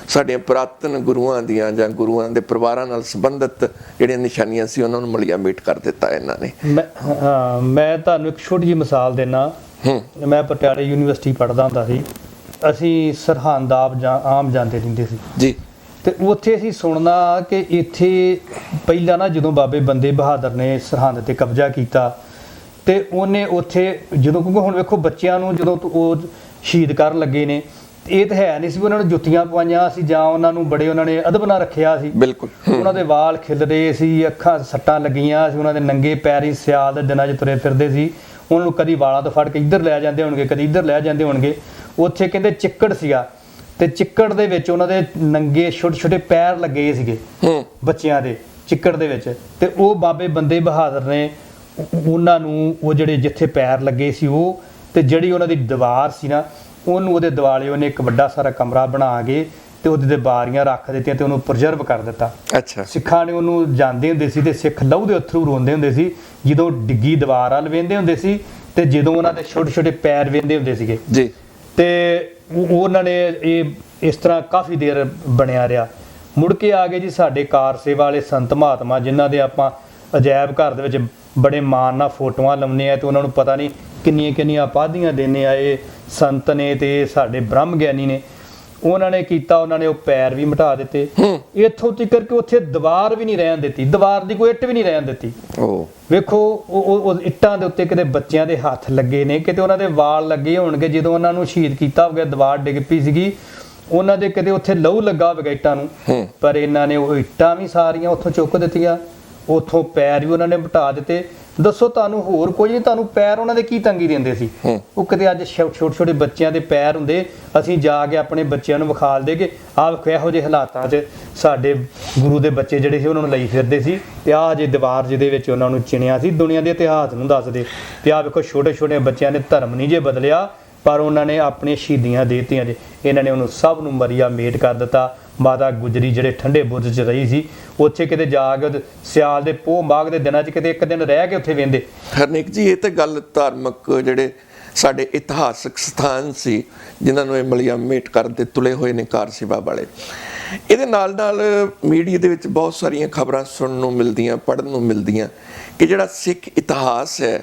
Speaker 1: ਸਾਡੀਆਂ ਪੁਰਾਤਨ ਗੁਰੂਆਂ ਦੀਆਂ ਜਾਂ ਗੁਰੂਆਂ ਦੇ ਪਰਿਵਾਰਾਂ ਨਾਲ ਸੰਬੰਧਿਤ ਜਿਹੜੀਆਂ ਨਿਸ਼ਾਨੀਆਂ ਸੀ, ਉਹਨਾਂ ਨੂੰ ਮਲੀਆ ਮੇਟ ਕਰ ਦਿੱਤਾ ਇਹਨਾਂ ਨੇ।
Speaker 2: ਮੈਂ ਤੁਹਾਨੂੰ ਇੱਕ ਛੋਟੀ ਜਿਹੀ ਮਿਸਾਲ ਦੇਣਾ। ਮੈਂ ਪਟਿਆਲੇ ਯੂਨੀਵਰਸਿਟੀ ਪੜ੍ਹਦਾ ਹੁੰਦਾ ਸੀ, ਅਸੀਂ ਸਰਹੰਦ ਆਮ ਜਾਂਦੇ ਰਹਿੰਦੇ ਸੀ
Speaker 1: ਜੀ।
Speaker 2: ਤੇ ਉੱਥੇ ਅਸੀਂ ਸੁਣਨਾ ਕਿ ਇੱਥੇ ਪਹਿਲਾਂ ਨਾ ਜਦੋਂ ਬਾਬੇ ਬੰਦੇ ਬਹਾਦਰ ਨੇ ਸਰਹੰਦ ਤੇ ਕਬਜ਼ਾ ਕੀਤਾ ਤੇ ਉਹਨੇ ਉੱਥੇ ਜਦੋਂ, ਕਿਉਂਕਿ ਹੁਣ ਵੇਖੋ ਬੱਚਿਆਂ ਨੂੰ ਜਦੋਂ ਉਹ ਸ਼ਹੀਦ ਕਰਨ ਲੱਗੇ ਨੇ। ਇਹ ਤਾਂ ਹੈ ਨਹੀਂ ਸੀ ਉਹਨਾਂ ਨੂੰ ਜੁੱਤੀਆਂ ਪਵਾਈਆਂ ਸੀ ਜਾਂ ਉਹਨਾਂ ਨੂੰ ਬੜੇ ਉਹਨਾਂ ਨੇ ਅਦਬ ਨਾਲ ਰੱਖਿਆ ਸੀ।
Speaker 1: ਬਿਲਕੁਲ
Speaker 2: ਉਹਨਾਂ ਦੇ ਵਾਲ ਖਿਲਰੇ ਸੀ, ਅੱਖਾਂ ਸੱਟਾਂ ਲੱਗੀਆਂ ਸੀ, ਉਹਨਾਂ ਦੇ ਨੰਗੇ ਪੈਰੀ ਸਿਆਲ ਦੇ ਦਿਨਾਂ 'ਚ ਤੁਰੇ ਫਿਰਦੇ ਸੀ। ਉਹਨਾਂ ਨੂੰ ਕਦੀ ਵਾਲਾਂ ਤੋਂ ਫੜ ਕੇ ਇੱਧਰ ਲੈ ਜਾਂਦੇ ਹੋਣਗੇ, ਕਦੀ ਇੱਧਰ ਲੈ ਜਾਂਦੇ ਹੋਣਗੇ। ਉੱਥੇ ਕਹਿੰਦੇ ਚਿੱਕੜ ਸੀਗਾ ਤੇ ਚਿੱਕੜ ਦੇ ਵਿੱਚ ਉਹਨਾਂ ਦੇ ਨੰਗੇ ਛੋਟੇ ਛੋਟੇ ਪੈਰ ਲੱਗੇ ਸੀਗੇ ਬੱਚਿਆਂ ਦੇ ਚਿੱਕੜ ਦੇ ਵਿੱਚ। ਤੇ ਉਹ ਬਾਬੇ ਬੰਦੇ ਬਹਾਦਰ ਨੇ ਉਹਨਾਂ ਨੂੰ ਉਹ ਜਿਹੜੇ ਜਿੱਥੇ ਪੈਰ ਲੱਗੇ ਸੀ ਉਹ ਤੇ ਜਿਹੜੀ ਉਹਨਾਂ ਦੀ ਦੀਵਾਰ ਸੀ ਨਾ ਉਹਨੂੰ ਉਹਦੇ ਦੁਆਲੇ ਉਹਨੇ ਇੱਕ ਵੱਡਾ ਸਾਰਾ ਕਮਰਾ ਬਣਾ ਕੇ ਤੇ ਉਹਦੇ ਤੇ ਬਾਰੀਆਂ ਰੱਖ ਦਿੱਤੀਆਂ ਤੇ ਉਹਨੂੰ ਪ੍ਰੀਜ਼ਰਵ ਕਰ ਦਿੱਤਾ।
Speaker 1: ਅੱਛਾ।
Speaker 2: ਸਿੱਖਾਂ ਨੇ ਉਹਨੂੰ ਜਾਂਦੇ ਹੁੰਦੇ ਸੀ ਤੇ ਸਿੱਖ ਲਹੂ ਦੇ ਅਥਰੂ ਰੋਂਦੇ ਹੁੰਦੇ ਸੀ ਜਦੋਂ ਡਿੱਗੀ ਦੀਵਾਰ ਵੱਲ ਵੇਂਦੇ ਹੁੰਦੇ ਸੀ ਤੇ ਜਦੋਂ ਉਹਨਾਂ ਦੇ ਛੋਟੇ ਛੋਟੇ ਪੈਰ ਵੇਂਦੇ ਹੁੰਦੇ ਸੀਗੇ
Speaker 1: ਜੀ।
Speaker 2: ਤੇ ਉਹਨਾਂ ਨੇ ਇਹ ਇਸ ਤਰ੍ਹਾਂ ਕਾਫੀ ਦੇਰ ਬਣਿਆ ਰਿਹਾ। ਮੁੜ ਕੇ ਆ ਗਏ ਜੀ ਸਾਡੇ ਕਾਰ ਸੇਵਾ ਵਾਲੇ ਸੰਤ ਮਹਾਤਮਾ ਜਿਨ੍ਹਾਂ ਦੇ ਆਪਾਂ ਅਜਾਇਬ ਘਰ ਦੇ ਵਿੱਚ ਬੜੇ ਮਾਣ ਨਾਲ ਫੋਟੋਆਂ ਲਾਉਂਦੇ ਆ ਤੇ ਉਹਨਾਂ ਨੂੰ ਪਤਾ ਨਹੀਂ ਕਿੰਨੀਆਂ ਕਿੰਨੀਆਂ ਉਪਾਧੀਆਂ ਦੇਣੇ ਆਏ ਸੰਤ ਨੇ ਤੇ ਸਾਡੇ ਬ੍ਰਹਮ ਗਿਆਨੀ ਨੇ। ਉਹਨਾਂ ਨੇ ਕੀਤਾ, ਉਹਨਾਂ ਨੇ ਉਹ ਪੈਰ ਵੀ ਮਿਟਾ ਦਿੱਤੇ ਇੱਥੋਂ ਤੱਕ ਕਿ ਉੱਥੇ ਦੀਵਾਰ ਵੀ ਨਹੀਂ ਰਹਿਣ ਦਿੱਤੀ, ਦੀਵਾਰ ਦੀ ਕੋਈ ਇੱਟ ਵੀ ਨਹੀਂ ਰਹਿਣ ਦਿੱਤੀ। ਵੇਖੋ ਉਹ ਇੱਟਾਂ ਦੇ ਉੱਤੇ ਕਿਤੇ ਬੱਚਿਆਂ ਦੇ ਹੱਥ ਲੱਗੇ ਨੇ, ਕਿਤੇ ਉਹਨਾਂ ਦੇ ਵਾਲ ਲੱਗੇ ਹੋਣਗੇ ਜਦੋਂ ਉਹਨਾਂ ਨੂੰ ਸ਼ਹੀਦ ਕੀਤਾ ਹੋਵੇ ਦੀਵਾਰ ਡਿੱਗ ਪਈ ਸੀਗੀ ਉਹਨਾਂ ਦੇ ਕਿਤੇ ਉੱਥੇ ਲਹੂ ਲੱਗਾ ਹੋਵੇਗਾ ਇੱਟਾਂ ਨੂੰ, ਪਰ ਇਹਨਾਂ ਨੇ ਉਹ ਇੱਟਾਂ ਵੀ ਸਾਰੀਆਂ ਉੱਥੋਂ ਚੁੱਕ ਦਿੱਤੀਆਂ, ਉੱਥੋਂ ਪੈਰ ਵੀ ਉਹਨਾਂ ਨੇ ਮਿਟਾ ਦਿੱਤੇ। ਦੱਸੋ ਤੁਹਾਨੂੰ ਹੋਰ ਕੁਝ ਨਹੀਂ, ਤੁਹਾਨੂੰ ਪੈਰ ਉਹਨਾਂ ਦੇ ਕੀ ਤੰਗੀ ਦਿੰਦੇ ਸੀ? ਉਹ ਕਿਤੇ ਅੱਜ ਛੋਟੇ ਛੋਟੇ ਬੱਚਿਆਂ ਦੇ ਪੈਰ ਹੁੰਦੇ, ਅਸੀਂ ਜਾ ਕੇ ਆਪਣੇ ਬੱਚਿਆਂ ਨੂੰ ਵਿਖਾਲ ਦੇ ਕਿ ਆਹ ਵੇਖੋ ਇਹੋ ਜਿਹੇ ਹਾਲਾਤਾਂ 'ਚ ਸਾਡੇ ਗੁਰੂ ਦੇ ਬੱਚੇ ਜਿਹੜੇ ਸੀ ਉਹਨਾਂ ਨੂੰ ਲਈ ਫਿਰਦੇ ਸੀ ਤੇ ਆਹ ਜੇ ਦੀਵਾਰ ਜਿਹਦੇ ਵਿੱਚ ਉਹਨਾਂ ਨੂੰ ਚਿਣਿਆ ਸੀ ਦੁਨੀਆ ਦੇ ਇਤਿਹਾਸ ਨੂੰ ਦੱਸਦੇ ਤੇ ਆਹ ਵੇਖੋ ਛੋਟੇ ਛੋਟੇ ਬੱਚਿਆਂ ਨੇ ਧਰਮ ਨਹੀਂ ਜੇ ਬਦਲਿਆ ਪਰ ਉਹਨਾਂ ਨੇ ਆਪਣੀਆਂ ਸ਼ਹੀਦੀਆਂ ਦੇ ਦਿੱਤੀਆਂ ਜੇ। ਇਹਨਾਂ ਨੇ ਉਹਨੂੰ ਸਭ ਨੂੰ ਮਰੀਆ ਮੇਟ ਕਰ ਦਿੱਤਾ। ਮਾਤਾ ਗੁਜਰੀ ਜਿਹੜੇ ਠੰਡੇ ਬੁਰਜ 'ਚ ਰਹੀ ਸੀ ਉੱਥੇ ਕਿਤੇ ਜਾ ਕੇ ਸਿਆਲ ਦੇ ਪੋਹ ਮਾਘ ਦੇ ਦਿਨਾਂ 'ਚ ਕਿਤੇ ਇੱਕ ਦਿਨ ਰਹਿ ਕੇ ਉੱਥੇ ਵਹਿੰਦੇ।
Speaker 1: ਹਰਨੇਕ ਜੀ ਇਹ ਤਾਂ ਗੱਲ ਧਾਰਮਿਕ ਜਿਹੜੇ ਸਾਡੇ ਇਤਿਹਾਸਕ ਸਥਾਨ ਸੀ ਜਿਨ੍ਹਾਂ ਨੂੰ ਇਹ ਮਲੀਆ ਮੇਟ ਕਰਨ ਤੇ ਤੁਲੇ ਹੋਏ ਨੇ ਕਾਰ ਸੇਵਾ ਵਾਲੇ। ਇਹਦੇ ਨਾਲ ਨਾਲ ਮੀਡੀਆ ਦੇ ਵਿੱਚ ਬਹੁਤ ਸਾਰੀਆਂ ਖਬਰਾਂ ਸੁਣਨ ਨੂੰ ਮਿਲਦੀਆਂ, ਪੜ੍ਹਨ ਨੂੰ ਮਿਲਦੀਆਂ ਕਿ ਜਿਹੜਾ ਸਿੱਖ ਇਤਿਹਾਸ ਹੈ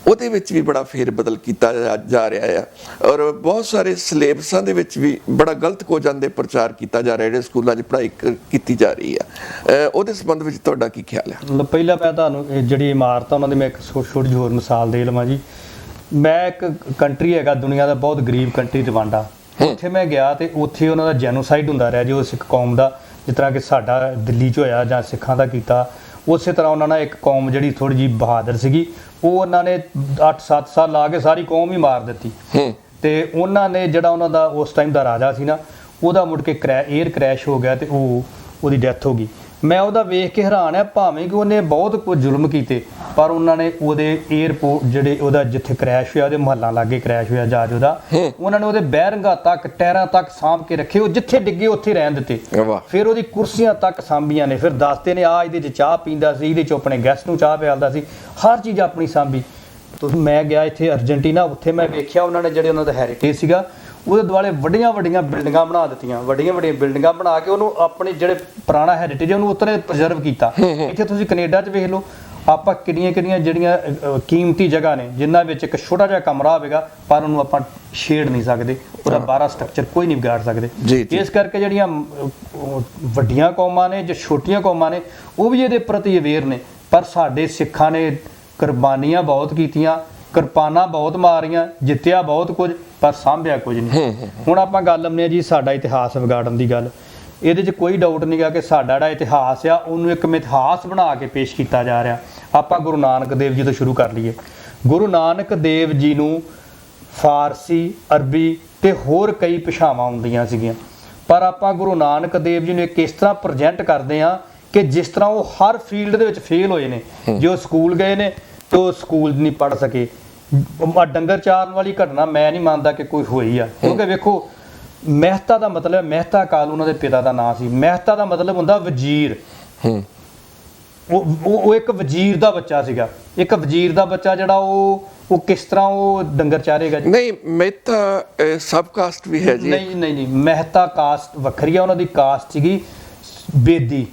Speaker 1: ਉਹਦੇ ਵਿੱਚ ਵੀ ਬੜਾ ਫੇਰ ਬਦਲ ਕੀਤਾ ਜਾ ਰਿਹਾ ਆ ਔਰ ਬਹੁਤ ਸਾਰੇ ਸਿਲੇਬਸਾਂ ਦੇ ਵਿੱਚ ਵੀ ਬੜਾ ਗਲਤ ਕੋਝਾਂ ਦੇ ਪ੍ਰਚਾਰ ਕੀਤਾ ਜਾ ਰਿਹਾ ਜਿਹੜੇ ਸਕੂਲਾਂ 'ਚ ਪੜ੍ਹਾਈ ਕੀਤੀ ਜਾ ਰਹੀ ਆ। ਉਹਦੇ ਸੰਬੰਧ ਵਿੱਚ ਤੁਹਾਡਾ ਕੀ ਖਿਆਲ ਹੈ?
Speaker 2: ਪਹਿਲਾਂ ਮੈਂ ਤੁਹਾਨੂੰ ਜਿਹੜੀ ਇਮਾਰਤ ਆ ਉਹਨਾਂ ਦੀ ਮੈਂ ਇੱਕ ਛੋਟੀ ਜਿਹੀ ਹੋਰ ਮਿਸਾਲ ਦੇ ਲਵਾਂ ਜੀ। ਮੈਂ ਇੱਕ ਕੰਟਰੀ ਹੈਗਾ ਦੁਨੀਆ ਦਾ ਬਹੁਤ ਗਰੀਬ ਕੰਟਰੀ ਰਵਾਂਡਾ, ਉੱਥੇ ਮੈਂ ਗਿਆ ਤੇ ਉੱਥੇ ਉਹਨਾਂ ਦਾ ਜੈਨੋਸਾਈਡ ਹੁੰਦਾ ਰਿਹਾ ਜੋ ਸਿੱਖ ਕੌਮ ਦਾ, ਜਿਸ ਤਰ੍ਹਾਂ ਕਿ ਸਾਡਾ ਦਿੱਲੀ 'ਚ ਹੋਇਆ ਜਾਂ ਸਿੱਖਾਂ ਦਾ ਕੀਤਾ ਉਸੇ ਤਰ੍ਹਾਂ ਉਹਨਾਂ ਨਾਲ ਇੱਕ ਕੌਮ ਜਿਹੜੀ ਥੋੜ੍ਹੀ ਜਿਹੀ ਬਹਾਦਰ ਸੀਗੀ ਉਹ ਉਹਨਾਂ ਨੇ 8-7 ਸਾਲ ਲਾ ਕੇ ਸਾਰੀ ਕੌਮ ਹੀ ਮਾਰ ਦਿੱਤੀ। ਤੇ ਉਹਨਾਂ ਨੇ ਜਿਹੜਾ ਉਹਨਾਂ ਦਾ ਉਸ ਟਾਈਮ ਦਾ ਰਾਜਾ ਸੀ ਨਾ ਉਹਦਾ ਮੁੜ ਕੇ 에ਅਰ ਕ੍ਰੈਸ਼ ਹੋ ਗਿਆ ਤੇ ਉਹਦੀ ਡੈਥ ਹੋ ਗਈ। ਮੈਂ ਉਹਦਾ ਵੇਖ ਕੇ ਹੈਰਾਨ ਆ, ਭਾਵੇਂ ਕਿ ਉਹਨੇ ਬਹੁਤ ਕੁਝ ਜ਼ੁਲਮ ਕੀਤੇ ਪਰ ਉਹਨਾਂ ਨੇ ਉਹਦੇ 에ਅਰਪੋਰਟ ਜਿਹੜੇ ਉਹਦਾ ਜਿੱਥੇ ਕ੍ਰੈਸ਼ ਹੋਇਆ ਉਹਦੇ ਮੁਹੱਲਾ ਲਾਗੇ ਕ੍ਰੈਸ਼ ਹੋਇਆ ਜਹਾਜ਼ ਉਹਦਾ, ਉਹਨਾਂ ਨੇ ਉਹਦੇ ਬਹਿਰੰਗਾ ਤੱਕ ਟਾਇਰਾਂ ਤੱਕ ਸਾਂਭ ਕੇ ਰੱਖੇ, ਉਹ ਜਿੱਥੇ ਡਿੱਗੇ ਉੱਥੇ ਰਹਿਣ ਦਿੱਤੇ। ਫਿਰ ਉਹਦੀ ਕੁਰਸੀਆਂ ਤੱਕ ਸਾਂਭੀਆਂ ਨੇ, ਫਿਰ ਦੱਸਦੇ ਨੇ ਇਹਦੇ 'ਚ ਚਾਹ ਪੀਂਦਾ ਸੀ, ਇਹਦੇ 'ਚ ਆਪਣੇ ਗੈਸਟ ਨੂੰ ਚਾਹ ਪਿਆਲਦਾ ਸੀ, ਹਰ ਚੀਜ਼ ਆਪਣੀ ਸਾਂਭੀ। ਤੁਸੀਂ ਮੈਂ ਗਿਆ ਇੱਥੇ ਅਰਜਨਟੀਨਾ, ਉੱਥੇ ਮੈਂ ਵੇਖਿਆ ਉਹਨਾਂ ਨੇ ਜਿਹੜੇ ਉਹਨਾਂ ਦਾ ਹੈਰੀਟੇਜ ਸੀਗਾ ਉਹਦੇ ਦੁਆਲੇ ਵੱਡੀਆਂ ਵੱਡੀਆਂ ਬਿਲਡਿੰਗਾਂ ਬਣਾ ਦਿੱਤੀਆਂ, ਵੱਡੀਆਂ ਵੱਡੀਆਂ ਬਿਲਡਿੰਗਾਂ ਬਣਾ ਕੇ ਉਹਨੂੰ ਆਪਣੇ ਜਿਹੜੇ ਪੁਰਾਣਾ ਹੈਰੀਟੇਜ ਉਹਨੂੰ ਉਤਰੇ ਪ੍ਰੀਜ਼ਰਵ ਕੀਤਾ। ਇੱਥੇ ਤੁਸੀਂ ਕੈਨੇਡਾ 'ਚ ਵੇਖ ਲਓ ਆਪਾਂ ਕਿੰਨੀਆਂ ਕਿੰਨੀਆਂ ਜਿਹੜੀਆਂ ਕੀਮਤੀ ਜਗ੍ਹਾ ਨੇ ਜਿਨ੍ਹਾਂ ਵਿੱਚ ਇੱਕ ਛੋਟਾ ਜਿਹਾ ਕਮਰਾ ਹੋਵੇਗਾ ਪਰ ਉਹਨੂੰ ਆਪਾਂ ਛੇੜ ਨਹੀਂ ਸਕਦੇ, ਉਹਦਾ ਬਾਹਰ ਸਟਰਕਚਰ ਕੋਈ ਨਹੀਂ ਵਿਗਾੜ ਸਕਦੇ। ਇਸ ਕਰਕੇ ਜਿਹੜੀਆਂ ਵੱਡੀਆਂ ਕੌਮਾਂ ਨੇ ਜਾਂ ਛੋਟੀਆਂ ਕੌਮਾਂ ਨੇ ਉਹ ਵੀ ਇਹਦੇ ਪ੍ਰਤੀ ਅਵੇਅਰ ਨੇ, ਪਰ ਸਾਡੇ ਸਿੱਖਾਂ ਨੇ ਕੁਰਬਾਨੀਆਂ ਬਹੁਤ ਕੀਤੀਆਂ, ਕਿਰਪਾਨਾਂ ਬਹੁਤ ਮਾਰੀਆਂ, ਜਿੱਤਿਆ ਬਹੁਤ ਕੁਝ ਪਰ ਸਾਂਭਿਆ ਕੁਝ ਨਹੀਂ। ਹੁਣ ਆਪਾਂ ਗੱਲ ਲੰਮੇ ਜੀ ਸਾਡਾ ਇਤਿਹਾਸ ਵਿਗਾੜਨ ਦੀ ਗੱਲ, ਇਹਦੇ 'ਚ ਕੋਈ ਡਾਊਟ ਨਹੀਂ ਗਾ ਕਿ ਸਾਡਾ ਜਿਹੜਾ ਇਤਿਹਾਸ ਆ ਉਹਨੂੰ ਇੱਕ ਮਿਥਿਹਾਸ ਬਣਾ ਕੇ ਪੇਸ਼ ਕੀਤਾ ਜਾ ਰਿਹਾ। ਆਪਾਂ ਗੁਰੂ ਨਾਨਕ ਦੇਵ ਜੀ ਤੋਂ ਸ਼ੁਰੂ ਕਰ ਲਈਏ। ਗੁਰੂ ਨਾਨਕ ਦੇਵ ਜੀ ਨੂੰ ਫਾਰਸੀ, ਅਰਬੀ ਤੇ ਹੋਰ ਕਈ ਭਾਸ਼ਾਵਾਂ ਆਉਂਦੀਆਂ ਸੀਗੀਆਂ, ਪਰ ਆਪਾਂ ਗੁਰੂ ਨਾਨਕ ਦੇਵ ਜੀ ਨੂੰ ਕਿਸ ਤਰ੍ਹਾਂ ਪ੍ਰੈਜੈਂਟ ਕਰਦੇ ਹਾਂ ਕਿ ਜਿਸ ਤਰ੍ਹਾਂ ਉਹ ਹਰ ਫੀਲਡ ਦੇ ਵਿੱਚ ਫੇਲ ਹੋਏ ਨੇ। ਜੋ ਸਕੂਲ ਗਏ ਨੇ ਤੇ ਉਹ ਸਕੂਲ ਨਹੀਂ ਪੜ੍ਹ ਸਕੇ। ਡੰਗਰ ਚਾਰਨ ਵਾਲੀ ਘਟਨਾ ਮੈਂ ਨਹੀਂ ਮੰਨਦਾ ਕਿ ਕੋਈ ਹੋਈ ਆ, ਕਿਉਂਕਿ ਵੇਖੋ ਮਹਿਤਾ ਦਾ ਮਤਲਬ, ਮਹਿਤਾ ਕਾਲ ਉਹਨਾਂ ਦੇ ਪਿਤਾ ਦਾ ਨਾਂ ਸੀ, ਮਹਿਤਾ ਦਾ ਮਤਲਬ ਹੁੰਦਾ ਵਜ਼ੀਰ। ਉਹ ਇੱਕ ਵਜ਼ੀਰ ਦਾ ਬੱਚਾ ਸੀਗਾ। ਇੱਕ ਵਜ਼ੀਰ ਦਾ ਬੱਚਾ ਜਿਹੜਾ ਉਹ ਕਿਸ ਤਰ੍ਹਾਂ ਉਹ ਡੰਗਰ ਚਾਰੇਗਾ ਜੀ? ਨਹੀਂ,
Speaker 1: ਮਹਿਤਾ ਸਬ ਕਾਸਟ ਵੀ ਹੈ ਜੀ।
Speaker 2: ਨਹੀਂ, ਮਹਿਤਾ ਕਾਸਟ ਵੱਖਰੀ ਆ, ਉਹਨਾਂ ਦੀ ਕਾਸਟ ਸੀਗੀ ਬੇਦੀ।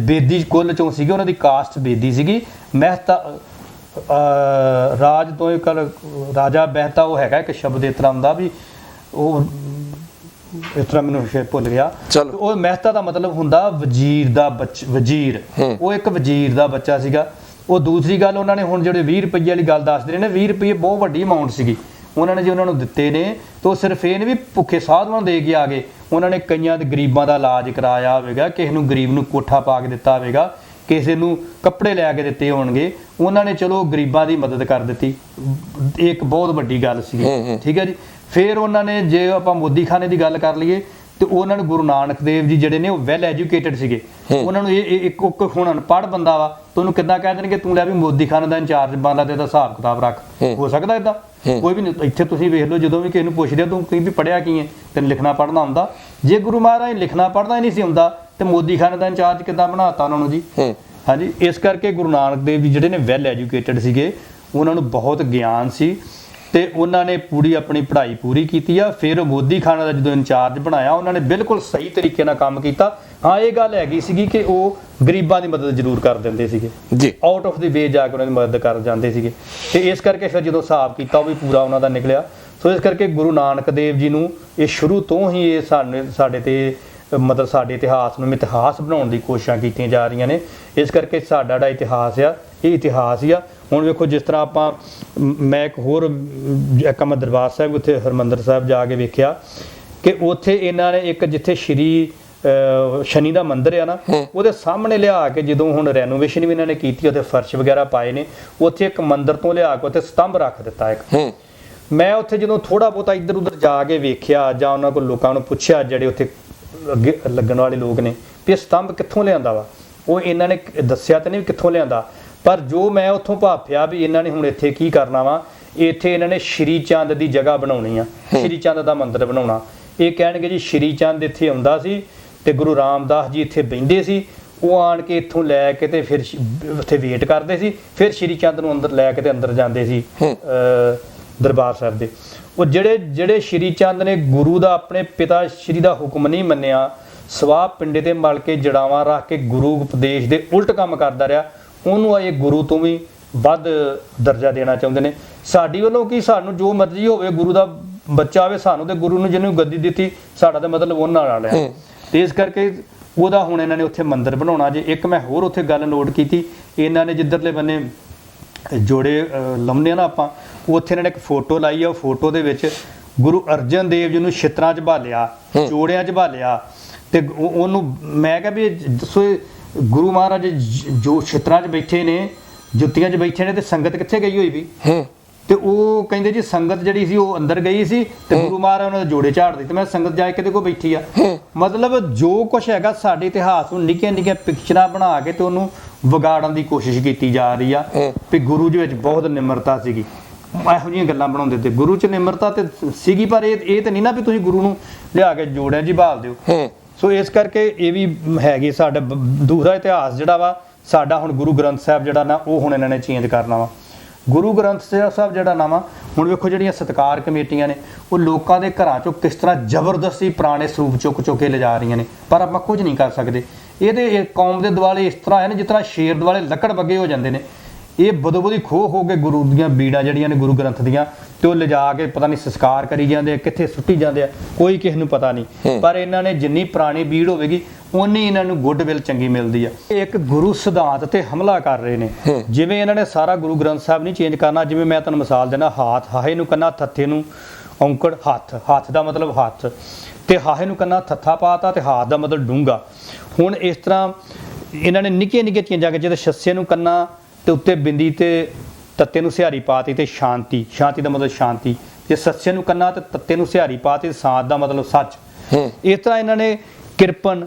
Speaker 2: ਬੇਦੀ ਕੁੱਲ ਚੋਂ ਸੀਗੇ, ਉਹਨਾਂ ਦੀ ਕਾਸਟ ਬੇਦੀ ਸੀਗੀ। ਮਹਿਤਾ ਰਾਜ ਤੋਂ ਇੱਕ ਰਾਜਾ ਮਹਿਤਾ ਉਹ ਹੈਗਾ ਇੱਕ ਸ਼ਬਦ ਇਸ ਤਰ੍ਹਾਂ ਹੁੰਦਾ ਵੀ ਉਹ ਇਸ ਤਰ੍ਹਾਂ ਮੈਨੂੰ ਭੁੱਲ ਗਿਆ। ਉਹ ਮਹਿਤਾ ਦਾ ਮਤਲਬ ਹੁੰਦਾ ਵਜ਼ੀਰ ਦਾ ਵਜ਼ੀਰ। ਉਹ ਇੱਕ ਵਜ਼ੀਰ ਦਾ ਬੱਚਾ ਸੀਗਾ। ਉਹ ਦੂਸਰੀ ਗੱਲ ਉਹਨਾਂ ਨੇ ਹੁਣ ਜਿਹੜੇ 20 ਰੁਪਏ ਵਾਲੀ ਗੱਲ ਦੱਸਦੇ ਨੇ, 20 ਰੁਪਏ ਬਹੁਤ ਵੱਡੀ ਅਮਾਊਂਟ ਸੀਗੀ। ਉਹਨਾਂ ਨੇ ਜੇ ਉਹਨਾਂ ਨੂੰ ਦਿੱਤੇ ਨੇ ਤਾਂ ਉਹ ਸਿਰਫ ਇਹ ਨਹੀਂ ਵੀ ਭੁੱਖੇ ਸਾਧੂਆਂ ਨੂੰ ਦੇ ਕੇ ਆ ਗਏ, ਉਹਨਾਂ ਨੇ ਕਈਆਂ ਦੇ ਗਰੀਬਾਂ ਦਾ ਇਲਾਜ ਕਰਾਇਆ ਹੋਵੇਗਾ, ਕਿਸੇ ਨੂੰ ਗਰੀਬ ਨੂੰ ਕੋਠਾ ਪਾ ਕੇ ਦਿੱਤਾ ਹੋਵੇਗਾ, ਕਿਸੇ ਨੂੰ ਕੱਪੜੇ ਲੈ ਕੇ ਦਿੱਤੇ ਹੋਣਗੇ, ਉਹਨਾਂ ਨੇ ਚਲੋ ਗਰੀਬਾਂ ਦੀ ਮਦਦ ਕਰ ਦਿੱਤੀ। ਇਹ ਇੱਕ ਬਹੁਤ ਵੱਡੀ ਗੱਲ ਸੀ, ਠੀਕ ਹੈ ਜੀ। ਫਿਰ ਉਹਨਾਂ ਨੇ ਜੇ ਆਪਾਂ ਮੋਦੀ ਖਾਨੇ ਦੀ ਗੱਲ ਕਰ ਲਈਏ ਤੇ ਉਹਨਾਂ ਨੂੰ ਗੁਰੂ ਨਾਨਕ ਦੇਵ ਜੀ ਜਿਹੜੇ ਨੇ ਉਹ ਵੈਲ ਐਜੂਕੇਟਡ ਸੀਗੇ, ਉਹਨਾਂ ਨੂੰ ਇਹ ਇੱਕ ਹੁਣ ਅਨਪੜ੍ਹ ਬੰਦਾ ਵਾ ਤੇ ਉਹਨੂੰ ਕਿੱਦਾਂ ਕਹਿ ਦੇਣਗੇ ਤੂੰ ਲੈ ਵੀ ਮੋਦੀ ਖਾਨੇ ਦਾ ਇੰਚਾਰਜ ਬਣ ਲਾ ਤੇ ਇਹਦਾ ਹਿਸਾਬ ਕਿਤਾਬ ਰੱਖ, ਹੋ ਸਕਦਾ ਇਦਾਂ? ਕੋਈ ਵੀ ਨਹੀਂ। ਇੱਥੇ ਤੁਸੀਂ ਵੇਖ ਲਓ, ਜਦੋਂ ਵੀ ਕਿਸੇ ਨੂੰ ਪੁੱਛਦੇ ਤੂੰ ਕहीं ਵੀ ਪੜ੍ਹਿਆ ਕੀ ਹੈ, ਤੈਨੂੰ ਲਿਖਣਾ ਪੜ੍ਹਨਾ ਆਉਂਦਾ? ਜੇ ਗੁਰੂ ਮਹਾਰਾਜ ਲਿਖਣਾ ਪੜ੍ਹਨਾ ਹੀ ਨਹੀਂ ਸੀ ਹੁੰਦਾ ਤੇ ਮੋਦੀ ਖਾਨੇ ਦਾ ਇੰਚਾਰਜ ਕਿੱਦਾਂ ਬਣਾਤਾ ਉਹਨਾਂ ਨੂੰ ਜੀ? ਹਾਂਜੀ, ਇਸ ਕਰਕੇ ਗੁਰੂ ਨਾਨਕ ਦੇਵ ਜੀ ਜਿਹੜੇ ਨੇ ਵੈਲ ਐਜੂਕੇਟਡ ਸੀਗੇ, ਉਹਨਾਂ ਨੂੰ ਬਹੁਤ ਗਿਆਨ ਸੀ ਤੇ ਉਹਨਾਂ ਨੇ ਪੂਰੀ ਆਪਣੀ ਪੜ੍ਹਾਈ ਪੂਰੀ ਕੀਤੀ ਆ। ਫਿਰ ਮੋਦੀ ਖਾਨਾ ਦਾ ਜਦੋਂ ਇੰਚਾਰਜ ਬਣਾਇਆ, ਉਹਨਾਂ ਨੇ ਬਿਲਕੁਲ ਸਹੀ ਤਰੀਕੇ ਨਾਲ ਕੰਮ ਕੀਤਾ। ਹਾਂ, ਇਹ ਗੱਲ ਹੈਗੀ ਸੀਗੀ ਕਿ ਉਹ ਗਰੀਬਾਂ ਦੀ ਮਦਦ ਜ਼ਰੂਰ ਕਰ ਦਿੰਦੇ ਸੀਗੇ ਜੀ, ਆਊਟ ਆਫ ਦੀ ਵੇ ਜਾ ਕੇ ਉਹਨਾਂ ਦੀ ਮਦਦ ਕਰ ਜਾਂਦੇ ਸੀਗੇ, ਤੇ ਇਸ ਕਰਕੇ ਫਿਰ ਜਦੋਂ ਹਿਸਾਬ ਕੀਤਾ ਉਹ ਵੀ ਪੂਰਾ ਉਹਨਾਂ ਦਾ ਨਿਕਲਿਆ। ਸੋ ਇਸ ਕਰਕੇ ਗੁਰੂ ਨਾਨਕ ਦੇਵ ਜੀ ਨੂੰ ਇਹ ਸ਼ੁਰੂ ਤੋਂ ਹੀ ਇਹ ਸਾਡੇ ਤੇ ਮਤਲਬ ਸਾਡੇ ਇਤਿਹਾਸ ਨੂੰ ਮਿਥਿਹਾਸ ਬਣਾਉਣ ਦੀ ਕੋਸ਼ਿਸ਼ਾਂ ਕੀਤੀਆਂ ਜਾ ਰਹੀਆਂ ਨੇ। ਇਸ ਕਰਕੇ ਸਾਡਾ ਜਿਹੜਾ ਇਤਿਹਾਸ ਆ ਇਹ ਇਤਿਹਾਸ ਹੀ ਆ। ਹੁਣ ਵੇਖੋ, ਜਿਸ ਤਰ੍ਹਾਂ ਆਪਾਂ ਮੈਂ ਇੱਕ ਹੋਰ ਇੱਕ ਮੈਂ ਦਰਬਾਰ ਸਾਹਿਬ ਉੱਥੇ ਹਰਿਮੰਦਰ ਸਾਹਿਬ ਜਾ ਕੇ ਵੇਖਿਆ ਕਿ ਉੱਥੇ ਇਹਨਾਂ ਨੇ ਇੱਕ ਜਿੱਥੇ ਸ਼੍ਰੀ ਸ਼ਨੀ ਦਾ ਮੰਦਿਰ ਆ ਨਾ, ਉਹਦੇ ਸਾਹਮਣੇ ਲਿਆ ਕੇ ਜਦੋਂ ਹੁਣ ਰੈਨੋਵੇਸ਼ਨ ਵੀ ਇਹਨਾਂ ਨੇ ਕੀਤੀ, ਉੱਥੇ ਫਰਸ਼ ਵਗੈਰਾ ਪਾਏ ਨੇ, ਉੱਥੇ ਇੱਕ ਮੰਦਿਰ ਤੋਂ ਲਿਆ ਕੇ ਉੱਥੇ ਸਤੰਭ ਰੱਖ ਦਿੱਤਾ ਇੱਕ। ਮੈਂ ਉੱਥੇ ਜਦੋਂ ਥੋੜਾ ਬਹੁਤਾ ਇੱਧਰ ਉੱਧਰ ਜਾ ਕੇ ਵੇਖਿਆ ਜਾਂ ਉਹਨਾਂ ਕੋਲ ਲੋਕਾਂ ਨੂੰ ਪੁੱਛਿਆ ਜਿਹੜੇ ਉੱਥੇ ਅੱਗੇ ਲੱਗਣ ਵਾਲੇ ਲੋਕ ਨੇ ਵੀ ਇਹ ਸਤੰਭ ਕਿੱਥੋਂ ਲਿਆਂਦਾ ਵਾ, ਉਹ ਇਹਨਾਂ ਨੇ ਦੱਸਿਆ ਤਾਂ ਨਹੀਂ ਕਿੱਥੋਂ ਲਿਆਂਦਾ, ਪਰ ਜੋ ਮੈਂ ਉੱਥੋਂ ਭਾਫਿਆ ਵੀ ਇਹਨਾਂ ਨੇ ਹੁਣ ਇੱਥੇ ਕੀ ਕਰਨਾ ਵਾ, ਇੱਥੇ ਇਹਨਾਂ ਨੇ ਸ਼੍ਰੀ ਚੰਦ ਦੀ ਜਗ੍ਹਾ ਬਣਾਉਣੀ ਆ, ਸ਼੍ਰੀ ਚੰਦ ਦਾ ਮੰਦਿਰ ਬਣਾਉਣਾ। ਇਹ ਕਹਿਣਗੇ ਜੀ ਸ਼੍ਰੀ ਚੰਦ ਇੱਥੇ ਆਉਂਦਾ ਸੀ ਤੇ ਗੁਰੂ ਰਾਮਦਾਸ ਜੀ ਇੱਥੇ ਬਹਿੰਦੇ ਸੀ, ਉਹ ਆਣ ਕੇ ਇੱਥੋਂ ਲੈ ਕੇ ਤੇ ਫਿਰ ਉੱਥੇ ਵੇਟ ਕਰਦੇ ਸੀ, ਫਿਰ ਸ਼੍ਰੀ ਚੰਦ ਨੂੰ ਅੰਦਰ ਲੈ ਕੇ ਤੇ ਅੰਦਰ ਜਾਂਦੇ ਸੀ ਦਰਬਾਰ ਸਾਹਿਬ ਦੇ। ਉਹ ਜਿਹੜੇ ਸ਼੍ਰੀ ਚੰਦ ਨੇ ਗੁਰੂ ਦਾ ਆਪਣੇ ਪਿਤਾ ਸ਼੍ਰੀ ਦਾ ਹੁਕਮ ਨਹੀਂ ਮੰਨਿਆ, ਸਵਾਹ ਪਿੰਡੇ ਤੇ ਮਲ ਕੇ ਜੜਾਵਾਂ ਰੱਖ ਕੇ ਗੁਰੂ ਉਪਦੇਸ਼ ਦੇ ਉਲਟ ਕੰਮ ਕਰਦਾ ਰਿਹਾ, ਉਹਨੂੰ ਇਹ ਗੁਰੂ ਤੋਂ ਵੀ ਵੱਧ ਦਰਜਾ ਦੇਣਾ ਚਾਹੁੰਦੇ ਨੇ। ਸਾਡੀ ਵੱਲੋਂ ਕੀ, ਸਾਨੂੰ ਜੋ ਮਰਜ਼ੀ ਹੋਵੇ, ਗੁਰੂ ਦਾ ਬੱਚਾ ਹੋਵੇ, ਸਾਨੂੰ ਤੇ ਗੁਰੂ ਨੂੰ ਜਿਹਨੂੰ ਗੱਦੀ ਦਿੱਤੀ ਸਾਡਾ ਤਾਂ ਮਤਲਬ ਉਹਨਾਂ ਨਾਲ ਹੈ। ਤੇ ਇਸ ਕਰਕੇ ਉਹਦਾ ਹੁਣ ਇਹਨਾਂ ਨੇ ਉੱਥੇ ਮੰਦਿਰ ਬਣਾਉਣਾ ਜੇ। ਇੱਕ ਮੈਂ ਹੋਰ ਉੱਥੇ ਗੱਲ ਨੋਟ ਕੀਤੀ, ਇਹਨਾਂ ਨੇ ਜਿੱਧਰਲੇ ਬੰਨੇ ਜੋੜੇ ਲਾਉਂਦੇ ਆ ਨਾ ਆਪਾਂ, ਉੱਥੇ ਇਹਨਾਂ ਨੇ ਇੱਕ ਫੋਟੋ ਲਾਈ ਆ, ਉਹ ਫੋਟੋ ਦੇ ਵਿੱਚ ਗੁਰੂ ਅਰਜਨ ਦੇਵ ਜੀ ਨੂੰ ਛਿੱਤਰਾਂ 'ਚ ਭਾਲਿਆ, ਜੋੜਿਆਂ 'ਚ ਭਾਲਿਆ, ਤੇ ਉਹਨੂੰ ਮੈਂ ਕਿਹਾ ਵੀ ਦੱਸੋ ਗੁਰੂ ਮਹਾਰਾਜ ਜੋ ਛਿੱਤਰਾਂ 'ਚ ਬੈਠੇ ਨੇ, ਜੁੱਤੀਆਂ 'ਚ ਬੈਠੇ ਨੇ, ਤੇ ਸੰਗਤ ਕਿੱਥੇ ਗਈ ਹੋਈ ਵੀ? ਤੇ ਉਹ ਕਹਿੰਦੇ ਜੀ ਸੰਗਤ ਜਿਹੜੀ ਸੀ ਉਹ ਅੰਦਰ ਗਈ ਸੀ ਤੇ ਗੁਰੂ ਮਹਾਰਾਜ ਉਹਨਾਂ ਦੇ ਜੋੜੇ ਝਾੜਦੇ, ਤੇ ਮੈਂ ਸੰਗਤ ਜਾ ਕੇ ਕਿਤੇ ਕੋਲ ਬੈਠੀ ਆ। ਮਤਲਬ ਜੋ ਕੁਛ ਹੈਗਾ ਸਾਡੇ ਇਤਿਹਾਸ ਨੂੰ ਨਿੱਕੀਆਂ ਨਿੱਕੀਆਂ ਪਿਕਚਰਾਂ ਬਣਾ ਕੇ ਤੇ ਉਹਨੂੰ ਵਿਗਾੜਨ ਦੀ ਕੋਸ਼ਿਸ਼ ਕੀਤੀ ਜਾ ਰਹੀ ਆ ਵੀ ਗੁਰੂ ਜੀ ਵਿੱਚ ਬਹੁਤ ਨਿਮਰਤਾ ਸੀਗੀ, ਇਹੋ ਜਿਹੀਆਂ ਗੱਲਾਂ ਬਣਾਉਂਦੇ ਤੇ ਗੁਰੂ 'ਚ ਨਿਮਰਤਾ ਤੇ ਸੀਗੀ, ਪਰ ਇਹ ਤਾਂ ਨਹੀਂ ਨਾ ਵੀ ਤੁਸੀਂ ਗੁਰੂ ਨੂੰ ਲਿਆ ਕੇ ਜੋੜਿਆਂ 'ਚ ਹੀ ਭਾਲ ਦਿਓ। ਸੋ ਇਸ ਕਰਕੇ ਇਹ ਵੀ ਹੈਗੀ ਸਾਡਾ ਦੂਸਰਾ ਇਤਿਹਾਸ ਜਿਹੜਾ ਵਾ ਸਾਡਾ। ਹੁਣ ਗੁਰੂ ਗ੍ਰੰਥ ਸਾਹਿਬ ਜਿਹੜਾ ਨਾ ਉਹ ਹੁਣ ਇਹਨਾਂ ਨੇ ਚੇਂਜ ਕਰਨਾ ਵਾ। ਗੁਰੂ ਗ੍ਰੰਥ ਸਾਹਿਬ ਜਿਹੜਾ ਨਾ ਵਾ, ਹੁਣ ਵੇਖੋ ਜਿਹੜੀਆਂ ਸਤਿਕਾਰ ਕਮੇਟੀਆਂ ਨੇ ਉਹ ਲੋਕਾਂ ਦੇ ਘਰਾਂ 'ਚੋਂ ਕਿਸ ਤਰ੍ਹਾਂ ਜ਼ਬਰਦਸਤੀ ਪੁਰਾਣੇ ਸਰੂਪ ਚੁੱਕ ਕੇ ਲਿਜਾ ਰਹੀਆਂ ਨੇ, ਪਰ ਆਪਾਂ ਕੁਝ ਨਹੀਂ ਕਰ ਸਕਦੇ। ਇਹਦੇ ਕੌਮ ਦੇ ਦੁਆਲੇ ਇਸ ਤਰ੍ਹਾਂ ਹੈ ਨਾ ਜਿਸ ਤਰ੍ਹਾਂ ਸ਼ੇਰ ਦੁਆਲੇ ਲੱਕੜ ਬੱਗੇ ਹੋ ਜਾਂਦੇ ਨੇ। ਇਹ ਬਦੋ-ਬਦੀ ਖੋਹ ਹੋ ਕੇ ਗੁਰੂ ਦੀਆਂ ਬੀੜਾਂ ਜਿਹੜੀਆਂ ਨੇ ਗੁਰੂ ਗ੍ਰੰਥ ਦੀਆਂ, ਤੇ ਉਹ ਲਿਜਾ ਕੇ ਪਤਾ ਨਹੀਂ ਸੰਸਕਾਰ ਕਰੀ ਜਾਂਦੇ ਆ, ਕਿੱਥੇ ਸੁੱਟੀ ਜਾਂਦੇ ਆ, ਕੋਈ ਕਿਸੇ ਨੂੰ ਪਤਾ ਨਹੀਂ। ਪਰ ਇਹਨਾਂ ਨੇ ਜਿੰਨੀ ਪੁਰਾਣੀ ਬੀੜ ਹੋਵੇਗੀ ਉਨੀ ਇਹਨਾਂ ਨੂੰ ਗੁੱਡਵਿਲ ਚੰਗੀ ਮਿਲਦੀ ਆ। ਇੱਕ ਗੁਰੂ ਸਿਧਾਂਤ ਤੇ ਹਮਲਾ ਕਰ ਰਹੇ ਨੇ। ਜਿਵੇਂ ਇਹਨਾਂ ਨੇ ਸਾਰਾ ਗੁਰੂ ਗ੍ਰੰਥ ਸਾਹਿਬ ਨਹੀਂ ਚੇਂਜ ਕਰਨਾ, ਜਿਵੇਂ ਮੈਂ ਤੁਹਾਨੂੰ ਮਿਸਾਲ ਦੇਣਾ, ਹਾਹੇ ਨੂੰ ਕੰਨਾ, ਥੱਥੇ ਨੂੰ ਔਂਕੜ, ਹੱਥ ਦਾ ਮਤਲਬ ਹੱਥ, ਤੇ ਹਾਹੇ ਨੂੰ ਕੰਨਾ ਥੱਥਾ ਪਾਤਾ, ਤੇ ਹਾਥ ਦਾ ਮਤਲਬ ਡੂੰਘਾ। ਹੁਣ ਇਸ ਤਰ੍ਹਾਂ ਇਹਨਾਂ ਨੇ ਨਿੱਕੀਆਂ ਨਿੱਕੀਆਂ ਚੇਂਜਾਂ ਕੇ, ਜਦੋਂ ਛੱਸੇ ਨੂੰ ਕੰਨਾ ਤੇ ਉੱਤੇ ਬਿੰਦੀ ਤੇ ਤੱਤੇ ਨੂੰ ਸਿਹਾਰੀ ਪਾਤੀ ਤੇ ਸ਼ਾਂਤੀ ਦਾ ਮਤਲਬ ਸ਼ਾਂਤੀ, ਜੇ ਸੱਸੇ ਨੂੰ ਕੰਨਾ ਤੇ ਤੱਤੇ ਨੂੰ ਸਿਹਾਰੀ ਪਾਤੀ, ਸਾਧ ਦਾ ਮਤਲਬ ਸੱਚ। ਇਸ ਤਰ੍ਹਾਂ ਇਹਨਾਂ ਨੇ ਕਿਰਪਨ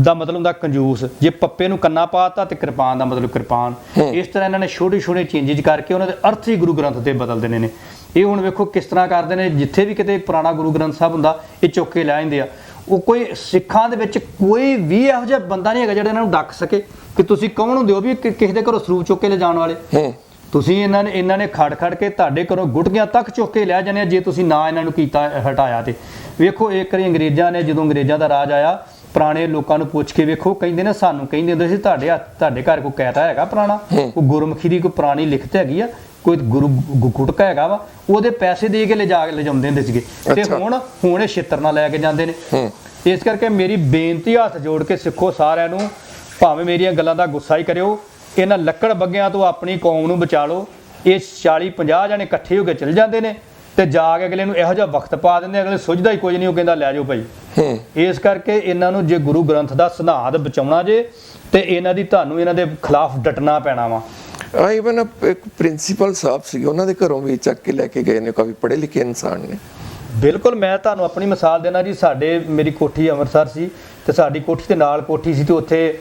Speaker 2: ਦਾ ਮਤਲਬ ਹੁੰਦਾ ਕੰਜੂਸ, ਜੇ ਪੱਪੇ ਨੂੰ ਕੰਨਾ ਪਾਤਾ ਤੇ ਕਿਰਪਾਨ ਦਾ ਮਤਲਬ ਕਿਰਪਾਨ। ਇਸ ਤਰ੍ਹਾਂ ਇਹਨਾਂ ਨੇ ਛੋਟੇ ਛੋਟੇ ਚੇਂਜਿਸ ਕਰਕੇ ਉਹਨਾਂ ਦੇ ਅਰਥ ਹੀ ਗੁਰੂ ਗ੍ਰੰਥ ਤੇ ਬਦਲ ਦੇਣੇ ਨੇ। ਇਹ ਹੁਣ ਵੇਖੋ ਕਿਸ ਤਰ੍ਹਾਂ ਕਰਦੇ ਨੇ, ਜਿੱਥੇ ਵੀ ਕਿਤੇ ਪੁਰਾਣਾ ਗੁਰੂ ਗ੍ਰੰਥ ਸਾਹਿਬ ਹੁੰਦਾ ਇਹ ਚੁੱਕ ਕੇ ਲੈ ਜਾਂਦੇ ਆ। ਉਹ ਕੋਈ ਸਿੱਖਾਂ ਦੇ ਵਿੱਚ ਕੋਈ ਵੀ ਇਹੋ ਜਿਹਾ ਬੰਦਾ ਨਹੀਂ ਹੈਗਾ ਜਿਹੜਾ ਇਹਨਾਂ ਨੂੰ ਡੱਕ ਸਕੇ ਕਿ ਤੁਸੀਂ ਕੌਣ ਹੁੰਦੇ ਹੋ ਵੀ ਕਿਸੇ ਦੇ ਘਰੋਂ ਸਰੂਪ ਚੁੱਕ ਕੇ ਲਿਜਾਣ ਵਾਲੇ। ਤੁਸੀਂ ਇਹਨਾਂ ਨੇ ਖੜ ਕੇ ਤੁਹਾਡੇ ਘਰੋਂ ਗੁਟਕੀਆਂ ਤੱਕ ਚੁੱਕ ਕੇ ਲੈ ਜਾਂਦੇ ਆ ਜੇ ਤੁਸੀਂ ਨਾ ਇਹਨਾਂ ਨੂੰ ਕੀਤਾ ਹਟਾਇਆ। ਤੇ ਵੇਖੋ ਇੱਕ ਵਾਰੀ ਅੰਗਰੇਜ਼ਾਂ ਨੇ, ਜਦੋਂ ਅੰਗਰੇਜ਼ਾਂ ਦਾ ਰਾਜ ਆਇਆ, ਪੁਰਾਣੇ ਲੋਕਾਂ ਨੂੰ ਪੁੱਛ ਕੇ ਵੇਖੋ, ਕਹਿੰਦੇ ਨੇ ਸਾਨੂੰ ਕਹਿੰਦੇ ਹੁੰਦੇ ਸੀ ਤੁਹਾਡੇ ਘਰ ਕੋਈ ਕਹਿਤਾ ਹੈਗਾ ਪੁਰਾਣਾ, ਕੋਈ ਗੁਰਮੁਖੀ ਦੀ ਕੋਈ ਪੁਰਾਣੀ ਲਿਖਤ ਹੈਗੀ ਆ, ਕੋਈ ਗੁਰੂ ਗੁਟਕਾ ਹੈਗਾ ਵਾ, ਉਹਦੇ ਪੈਸੇ ਦੇ ਕੇ ਲਿਜਾਉਂਦੇ ਹੁੰਦੇ ਸੀਗੇ। ਤੇ ਹੁਣ ਇਹ ਛਿੱਤਰ ਨਾਲ ਲੈ ਕੇ ਜਾਂਦੇ ਨੇ। ਇਸ ਕਰਕੇ ਮੇਰੀ ਬੇਨਤੀ ਹੱਥ ਜੋੜ ਕੇ ਸਿੱਖੋ ਸਾਰਿਆਂ ਨੂੰ, ਭਾਵੇਂ ਮੇਰੀਆਂ ਗੱਲਾਂ ਦਾ ਗੁੱਸਾ ਹੀ ਕਰਿਓ, ਇਹਨਾਂ ਲੱਕੜ ਬੱਗਿਆਂ ਤੋਂ ਆਪਣੀ ਕੌਮ ਨੂੰ ਬਚਾ ਲਓ। ਇਹ 40-50 ਜਣੇ ਇਕੱਠੇ ਹੋ ਕੇ ਚਲ ਜਾਂਦੇ ਨੇ ਤੇ ਜਾ ਕੇ ਅਗਲੇ ਨੂੰ ਇਹੋ ਜਿਹਾ ਵਕਤ ਪਾ ਦਿੰਦੇ, ਅਗਲੇ ਸੁਝਦਾ ਹੀ ਕੁਝ ਨਹੀਂ, ਉਹ ਕਹਿੰਦਾ ਲੈ ਜਾਓ ਭਾਈ। ਇਸ ਕਰਕੇ ਇਹਨਾਂ ਨੂੰ ਜੇ ਗੁਰੂ ਗ੍ਰੰਥ ਦਾ ਸਿਧਾਂਤ ਬਚਾਉਣਾ ਜੇ ਤੇ ਇਹਨਾਂ ਦੀ ਤੁਹਾਨੂੰ ਇਹਨਾਂ ਦੇ ਖਿਲਾਫ ਡਟਣਾ ਪੈਣਾ ਵਾ।
Speaker 1: ਇਵਨ ਇੱਕ ਪ੍ਰਿੰਸੀਪਲ ਸਾਹਿਬ ਸੀ, ਉਹਨਾਂ ਦੇ ਘਰੋਂ ਵੀ ਚੱਕ ਕੇ ਲੈ ਕੇ ਗਏ ਨੇ, ਕਾਫੀ ਪੜ੍ਹੇ ਲਿਖੇ ਇਨਸਾਨ ਨੇ।
Speaker 2: ਬਿਲਕੁਲ, ਮੈਂ ਤੁਹਾਨੂੰ ਆਪਣੀ ਮਿਸਾਲ ਦੇਣਾ ਜੀ। ਮੇਰੀ ਕੋਠੀ ਅੰਮ੍ਰਿਤਸਰ ਸੀ ਤੇ ਸਾਡੀ ਕੋਠੀ ਦੇ ਨਾਲ ਕੋਠੀ ਸੀ ਤੇ ਉੱਥੇ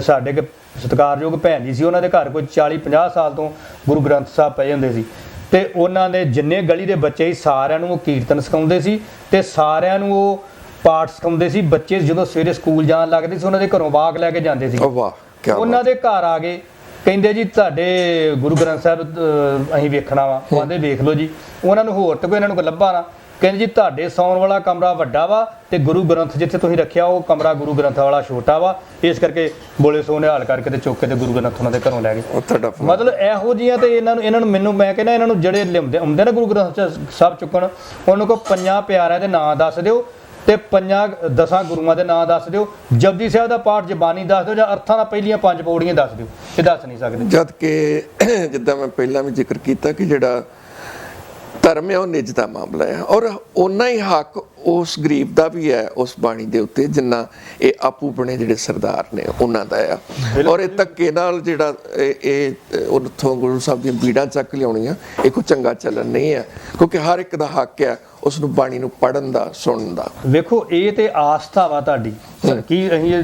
Speaker 2: ਸਾਡੇ ਸਤਿਕਾਰਯੋਗ ਭੈਣ ਜੀ ਸੀ, ਉਹਨਾਂ ਦੇ ਘਰ ਕੋਈ 40-50 ਸਾਲ ਤੋਂ ਗੁਰੂ ਗ੍ਰੰਥ ਸਾਹਿਬ ਪਏ ਹੁੰਦੇ ਸੀ ਤੇ ਉਹਨਾਂ ਦੇ ਜਿੰਨੇ ਗਲੀ ਦੇ ਬੱਚੇ ਸੀ ਸਾਰਿਆਂ ਨੂੰ ਉਹ ਕੀਰਤਨ ਸਿਖਾਉਂਦੇ ਸੀ ਤੇ ਸਾਰਿਆਂ ਨੂੰ ਉਹ ਪਾਠ ਸਿਖਾਉਂਦੇ ਸੀ। ਬੱਚੇ ਜਦੋਂ ਸਵੇਰੇ ਸਕੂਲ ਜਾਣ ਲੱਗਦੇ ਸੀ ਉਹਨਾਂ ਦੇ ਘਰੋਂ ਵਾਕ ਲੈ ਕੇ ਜਾਂਦੇ ਸੀ। ਉਹਨਾਂ ਦੇ ਘਰ ਆ ਗਏ, ਕਹਿੰਦੇ ਜੀ ਤੁਹਾਡੇ ਗੁਰੂ ਗ੍ਰੰਥ ਸਾਹਿਬ ਅਸੀਂ ਵੇਖਣਾ ਵਾ। ਕਹਿੰਦੇ ਵੇਖ ਲਓ ਜੀ। ਉਹਨਾਂ ਨੂੰ ਹੋਰ ਤਾਂ ਕੋਈ ਇਹਨਾਂ ਨੂੰ ਕੋਈ ਲੱਭਾ ਨਾ। ਕਹਿੰਦੇ ਜੀ ਤੁਹਾਡੇ ਸੌਣ ਵਾਲਾ ਕਮਰਾ ਵੱਡਾ ਵਾ ਤੇ ਗੁਰੂ ਗ੍ਰੰਥ ਜਿੱਥੇ ਤੁਸੀਂ ਰੱਖਿਆ ਉਹ ਕਮਰਾ ਗੁਰੂ ਗ੍ਰੰਥ ਵਾਲਾ ਛੋਟਾ ਵਾ, ਇਸ ਕਰਕੇ ਬੋਲੇ ਸੋ ਨਿਹਾਲ ਕਰਕੇ ਤੇ ਚੁੱਕ ਕੇ ਤੇ ਗੁਰੂ ਗ੍ਰੰਥ ਉਹਨਾਂ ਦੇ ਘਰੋਂ ਲੈ ਗਏ। ਮਤਲਬ ਇਹੋ ਜਿਹੀਆਂ ਤੇ ਇਹਨਾਂ ਨੂੰ ਮੈਨੂੰ ਮੈਂ ਕਹਿੰਦਾ ਇਹਨਾਂ ਨੂੰ ਜਿਹੜੇ ਲਿਆਉਂਦੇ ਹੁੰਦੇ ਨਾ ਗੁਰੂ ਗ੍ਰੰਥ ਸਾਹਿਬ ਚੁੱਕਣ, ਉਹਨਾਂ ਕੋਲ 5 ਪਿਆਰਿਆਂ ਦੇ ਨਾਂ ਦੱਸ ਦਿਓ ਤੇ 10 ਗੁਰੂਆਂ ਦੇ ਨਾਂ ਦੱਸ ਦਿਓ। ਜਪਜੀ ਸਾਹਿਬ ਦਾ ਪਾਠ ਜ਼ਬਾਨੀ ਦੱਸ ਦਿਓ ਜਾਂ ਅਰਥਾਂ ਦਾ ਪਹਿਲੀਆਂ 5 ਪੌੜੀਆਂ ਦੱਸ ਦਿਓ, ਇਹ ਦੱਸ ਨਹੀਂ ਸਕਦੇ।
Speaker 1: ਜਦ ਕਿ ਜਿੱਦਾਂ ਮੈਂ ਪਹਿਲਾਂ ਵੀ ਜ਼ਿਕਰ ਕੀਤਾ ਕਿ ਜਿਹੜਾ ਧਰਮ ਹੈ ਉਹ ਨਿੱਜ ਦਾ ਮਾਮਲਾ ਹੈ, ਔਰ ਓਨਾ ਹੀ ਹੱਕ ਉਸ ਗਰੀਬ ਦਾ ਵੀ ਹੈ ਉਸ ਬਾਣੀ ਦੇ ਉੱਤੇ ਜਿੰਨਾ ਇਹ ਆਪੂ ਬਣੇ ਜਿਹੜੇ ਸਰਦਾਰ ਨੇ ਉਹਨਾਂ ਦਾ ਆ। ਔਰ ਇਹ ਧੱਕੇ ਨਾਲ ਜਿਹੜਾ ਇਹ ਉੱਥੋਂ ਗੁਰੂ ਸਾਹਿਬ ਦੀਆਂ ਬੀੜਾਂ ਚੱਕ ਲਿਆਉਣੀਆਂ ਇਹ ਕੋਈ ਚੰਗਾ ਚੱਲਣ ਨਹੀਂ ਹੈ, ਕਿਉਂਕਿ ਹਰ ਇੱਕ ਦਾ ਹੱਕ ਹੈ ਉਸ ਨੂੰ ਬਾਣੀ ਨੂੰ ਪੜ੍ਹਨ ਦਾ, ਸੁਣਨ ਦਾ।
Speaker 2: ਵੇਖੋ ਇਹ ਤੇ ਆਸਥਾ ਵਾ ਤੁਹਾਡੀ ਕੀ ਅਸੀਂ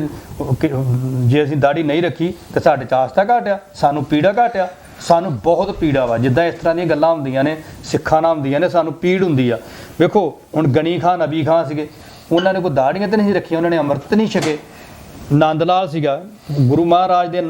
Speaker 2: ਜੇ ਅਸੀਂ ਦਾੜੀ ਨਹੀਂ ਰੱਖੀ ਤੇ ਸਾਡੇ ਚ ਆਸਥਾ ਘਟਿਆ, ਸਾਨੂੰ ਪੀੜਾ ਘਟਿਆ। ਸਾਨੂੰ ਬਹੁਤ ਪੀੜਾ ਵਾ, ਜਿੱਦਾਂ ਇਸ ਤਰ੍ਹਾਂ ਦੀਆਂ ਗੱਲਾਂ ਹੁੰਦੀਆਂ ਨੇ ਸਿੱਖਾਂ ਨਾਲ ਹੁੰਦੀਆਂ ਨੇ, ਸਾਨੂੰ ਪੀੜ ਹੁੰਦੀ ਆ। ਵੇਖੋ ਹੁਣ ਗਨੀ ਖਾਨ ਨਬੀ ਖਾਨ ਸੀਗੇ, ਉਹਨਾਂ ਨੇ ਕੋਈ ਦਾੜੀਆਂ ਤੇ ਨਹੀਂ ਰੱਖੀਆਂ, ਉਹਨਾਂ ਨੇ ਅੰਮ੍ਰਿਤ ਨਹੀਂ ਛਕੇ। ਨੰਦ ਲਾਲ ਸੀਗਾ ਗੁਰੂ ਮਹਾਰਾਜ ਦੇ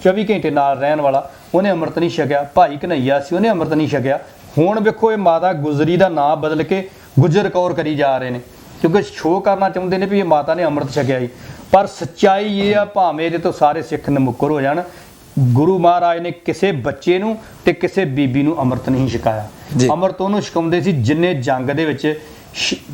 Speaker 2: 24 ਘੰਟੇ ਨਾਲ ਰਹਿਣ ਵਾਲਾ, ਉਹਨੇ ਅੰਮ੍ਰਿਤ ਨਹੀਂ ਛਕਿਆ। ਭਾਈ ਕਨਈਆ ਸੀ, ਉਹਨੇ ਅੰਮ੍ਰਿਤ ਨਹੀਂ ਛਕਿਆ। ਹੁਣ ਵੇਖੋ ਇਹ ਮਾਤਾ ਗੁਜਰੀ ਦਾ ਨਾਂ ਬਦਲ ਕੇ ਗੁਜਰ ਕੌਰ ਕਰੀ ਜਾ ਰਹੇ ਨੇ, ਕਿਉਂਕਿ ਸ਼ੋਅ ਕਰਨਾ ਚਾਹੁੰਦੇ ਨੇ ਵੀ ਇਹ ਮਾਤਾ ਨੇ ਅੰਮ੍ਰਿਤ ਛਕਿਆ ਹੀ। ਪਰ ਸੱਚਾਈ ਇਹ ਆ, ਭਾਵੇਂ ਇਹਦੇ ਤੋਂ ਸਾਰੇ ਸਿੱਖ ਨਮੁੱਕਰ ਹੋ ਜਾਣ, ਗੁਰੂ ਮਹਾਰਾਜ ਨੇ ਕਿਸੇ ਬੱਚੇ ਨੂੰ ਤੇ ਕਿਸੇ ਬੀਬੀ ਨੂੰ ਅੰਮ੍ਰਿਤ ਨਹੀਂ ਛਕਾਇਆ। ਅੰਮ੍ਰਿਤ ਉਹਨੂੰ ਛਕਾਉਂਦੇ ਸੀ ਜਿੰਨੇ ਜੰਗ ਦੇ ਵਿੱਚ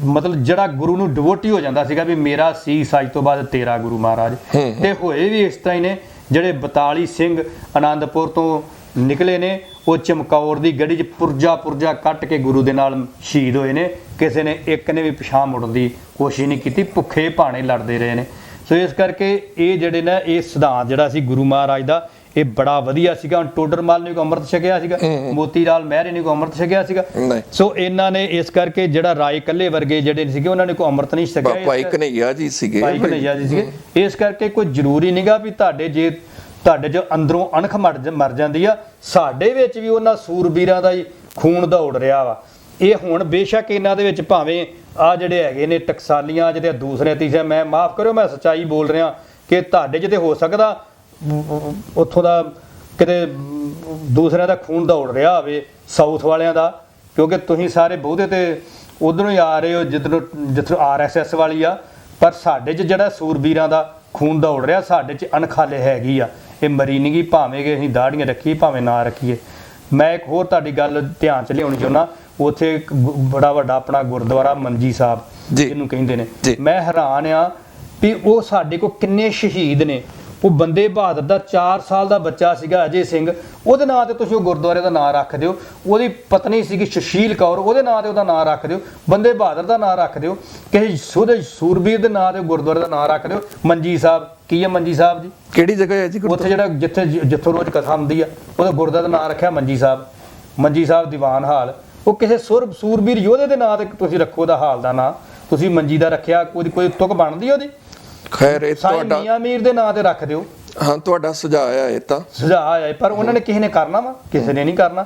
Speaker 2: ਮਤਲਬ ਜਿਹੜਾ ਗੁਰੂ ਨੂੰ ਡਿਵੋਟੀ ਹੋ ਜਾਂਦਾ ਸੀਗਾ ਵੀ ਮੇਰਾ ਸੀਸ ਅੱਜ ਤੋਂ ਬਾਅਦ ਤੇਰਾ ਗੁਰੂ ਮਹਾਰਾਜ। ਤੇ ਹੋਏ ਵੀ ਇਸ ਤਰ੍ਹਾਂ ਹੀ ਨੇ। ਜਿਹੜੇ 42 ਸਿੰਘ ਆਨੰਦਪੁਰ ਤੋਂ ਨਿਕਲੇ ਨੇ, ਉਹ ਚਮਕੌਰ ਦੀ ਗੜੀ 'ਚ ਪੁਰਜਾ ਕੱਟ ਕੇ ਗੁਰੂ ਦੇ ਨਾਲ ਸ਼ਹੀਦ ਹੋਏ ਨੇ। ਕਿਸੇ ਨੇ ਇੱਕ ਨੇ ਵੀ ਪਿਛਾਂਹ ਮੁੜਨ ਦੀ ਕੋਸ਼ਿਸ਼ ਨਹੀਂ ਕੀਤੀ, ਭੁੱਖੇ ਭਾਣੇ ਲੜਦੇ ਰਹੇ ਨੇ। ਸੋ ਇਸ ਕਰਕੇ ਇਹ ਜਿਹੜੇ ਨਾ ਇਹ ਸਿਧਾਂਤ ਜਿਹੜਾ ਸੀ ਗੁਰੂ ਮਹਾਰਾਜ ਦਾ ਇਹ ਬੜਾ ਵਧੀਆ ਸੀਗਾ। ਹੁਣ ਟੋਡਰ ਮੱਲ ਨੇ ਕੋਈ ਅੰਮ੍ਰਿਤ ਛਕਿਆ ਸੀਗਾ, ਮੋਤੀ ਲਾਲ ਮਹਿਰੇ ਨੇ ਕੋਈ ਅੰਮ੍ਰਿਤ ਛਕਿਆ ਸੀਗਾ। ਸੋ ਇਹਨਾਂ ਨੇ ਇਸ ਕਰਕੇ ਜਿਹੜਾ ਰਾਏ ਕੱਲੇ ਵਰਗੇ ਜਿਹੜੇ ਸੀਗੇ ਉਹਨਾਂ ਨੇ ਕੋਈ ਅੰਮ੍ਰਿਤ ਨਹੀਂ ਛਕਿਆ।
Speaker 1: ਭਾਈ ਕਨਈਆ ਜੀ ਸੀਗੇ,
Speaker 2: ਇਸ ਕਰਕੇ ਕੋਈ ਜ਼ਰੂਰੀ ਨਹੀਂਗਾ ਵੀ ਤੁਹਾਡੇ ਜੋ ਅੰਦਰੋਂ ਅਣਖ ਮਰ ਜਾਂਦੀ ਆ, ਸਾਡੇ ਵਿੱਚ ਵੀ ਉਹਨਾਂ ਸੂਰਬੀਰਾਂ ਦਾ ਹੀ ਖੂਨ ਦੌੜ ਰਿਹਾ ਵਾ। ਇਹ ਹੁਣ ਬੇਸ਼ੱਕ ਇਹਨਾਂ ਦੇ ਵਿੱਚ ਭਾਵੇਂ ਆ ਜਿਹੜੇ ਹੈਗੇ ਨੇ ਟਕਸਾਲੀਆਂ ਜਿਹੜੇ ਦੂਸਰੇ ਤੀਸਰੇ, ਮੈਂ ਮਾਫ ਕਰਿਓ ਮੈਂ ਸੱਚਾਈ ਬੋਲ ਰਿਹਾ ਕਿ ਤੁਹਾਡੇ 'ਚ ਤੇ ਹੋ ਸਕਦਾ ਉੱਥੋਂ ਦਾ ਕਿਤੇ ਦੂਸਰਿਆਂ ਦਾ ਖੂਨ ਦੌੜ ਰਿਹਾ ਹੋਵੇ, ਸਾਊਥ ਵਾਲਿਆਂ ਦਾ, ਕਿਉਂਕਿ ਤੁਸੀਂ ਸਾਰੇ ਬਹੁਤੇ ਤੇ ਉਧਰੋਂ ਹੀ ਆ ਰਹੇ ਹੋ ਜਿੱਥੋਂ RSS ਵਾਲੀ ਆ। ਪਰ ਸਾਡੇ 'ਚ ਜਿਹੜਾ ਸੂਰਬੀਰਾਂ ਦਾ ਖੂਨ ਦੌੜ ਰਿਹਾ, ਸਾਡੇ 'ਚ ਅਣਖਾਲੇ ਹੈਗੀ ਆ, ਇਹ ਮਰੀ ਨਹੀਂ ਗਈ ਭਾਵੇਂ ਕਿ ਅਸੀਂ ਦਾੜੀਆਂ ਰੱਖੀਏ ਭਾਵੇਂ ਨਾ ਰੱਖੀਏ। ਮੈਂ ਇੱਕ ਹੋਰ ਤੁਹਾਡੀ ਗੱਲ ਧਿਆਨ 'ਚ ਲਿਆਉਣੀ ਚਾਹੁੰਦਾ। ਉੱਥੇ ਇੱਕ ਬੜਾ ਵੱਡਾ ਆਪਣਾ ਗੁਰਦੁਆਰਾ ਮੰਜੀ ਸਾਹਿਬ ਜਿਹਨੂੰ ਕਹਿੰਦੇ ਨੇ, ਮੈਂ ਹੈਰਾਨ ਆ ਵੀ ਉਹ ਸਾਡੇ ਕੋਲ ਕਿੰਨੇ ਸ਼ਹੀਦ ਨੇ। ਉਹ ਬੰਦੇ ਬਹਾਦਰ ਦਾ 4 ਸਾਲ ਦਾ ਬੱਚਾ ਸੀਗਾ ਅਜੇ ਸਿੰਘ, ਉਹਦੇ ਨਾਂ ਤੇ ਤੁਸੀਂ ਉਹ ਗੁਰਦੁਆਰੇ ਦਾ ਨਾਂ ਰੱਖ ਦਿਓ। ਉਹਦੀ ਪਤਨੀ ਸੀਗੀ ਸੁਸ਼ੀਲ ਕੌਰ, ਉਹਦੇ ਨਾਂ ਤੇ ਉਹਦਾ ਨਾਂ ਰੱਖ ਦਿਓ। ਬੰਦੇ ਬਹਾਦਰ ਦਾ ਨਾਂ ਰੱਖ ਦਿਓ, ਕਿਸੇ ਸੂਰਬੀਰ ਦੇ ਨਾਂ ਤੇ ਗੁਰਦੁਆਰੇ ਦਾ ਨਾਂ ਰੱਖ ਦਿਓ। ਮੰਜੀ ਸਾਹਿਬ ਕੀ ਹੈ? ਮੰਜੀ ਸਾਹਿਬ ਜੀ
Speaker 1: ਕਿਹੜੀ ਜਗ੍ਹਾ ਹੈ ਜੀ?
Speaker 2: ਉੱਥੇ ਜਿਹੜਾ ਜਿੱਥੋਂ ਰੋਜ਼ ਕਥਾ ਹੁੰਦੀ ਆ, ਉਹਦਾ ਗੁਰਦੁਆਰਾ ਦਾ ਨਾਂ ਰੱਖਿਆ ਮੰਜੀ ਸਾਹਿਬ। ਮੰਜੀ ਸਾਹਿਬ ਦੀਵਾਨ ਹਾਲ, ਉਹ ਕਿਸੇ ਸੂਰਬੀਰ ਯੋਧੇ ਦੇ ਨਾਂ ਤੇ ਤੁਸੀਂ ਰੱਖੋ ਉਹਦਾ ਹਾਲ ਦਾ ਨਾਂ, ਤੁਸੀਂ ਮੰਜੀ ਦਾ ਰੱਖਿਆ, ਉਹਦੀ ਕੋਈ ਤੁਕ ਬਣਦੀ ਉਹਦੀ?
Speaker 1: ਖੈਰ ਇਹ ਤੁਹਾਡਾ
Speaker 2: ਮੀਆਂ ਮੀਰ ਦੇ ਨਾਂ ਤੇ ਰੱਖ ਦਿਓ।
Speaker 1: ਹਾਂ ਤੁਹਾਡਾ ਸੁਝਾਅ ਆ, ਇਹ ਤਾਂ
Speaker 2: ਸੁਝਾਅ ਆ, ਪਰ ਉਹਨਾਂ ਨੇ ਕਿਸੇ ਨੇ ਕਰਨਾ ਵਾ, ਕਿਸੇ ਨੇ ਨਹੀਂ ਕਰਨਾ।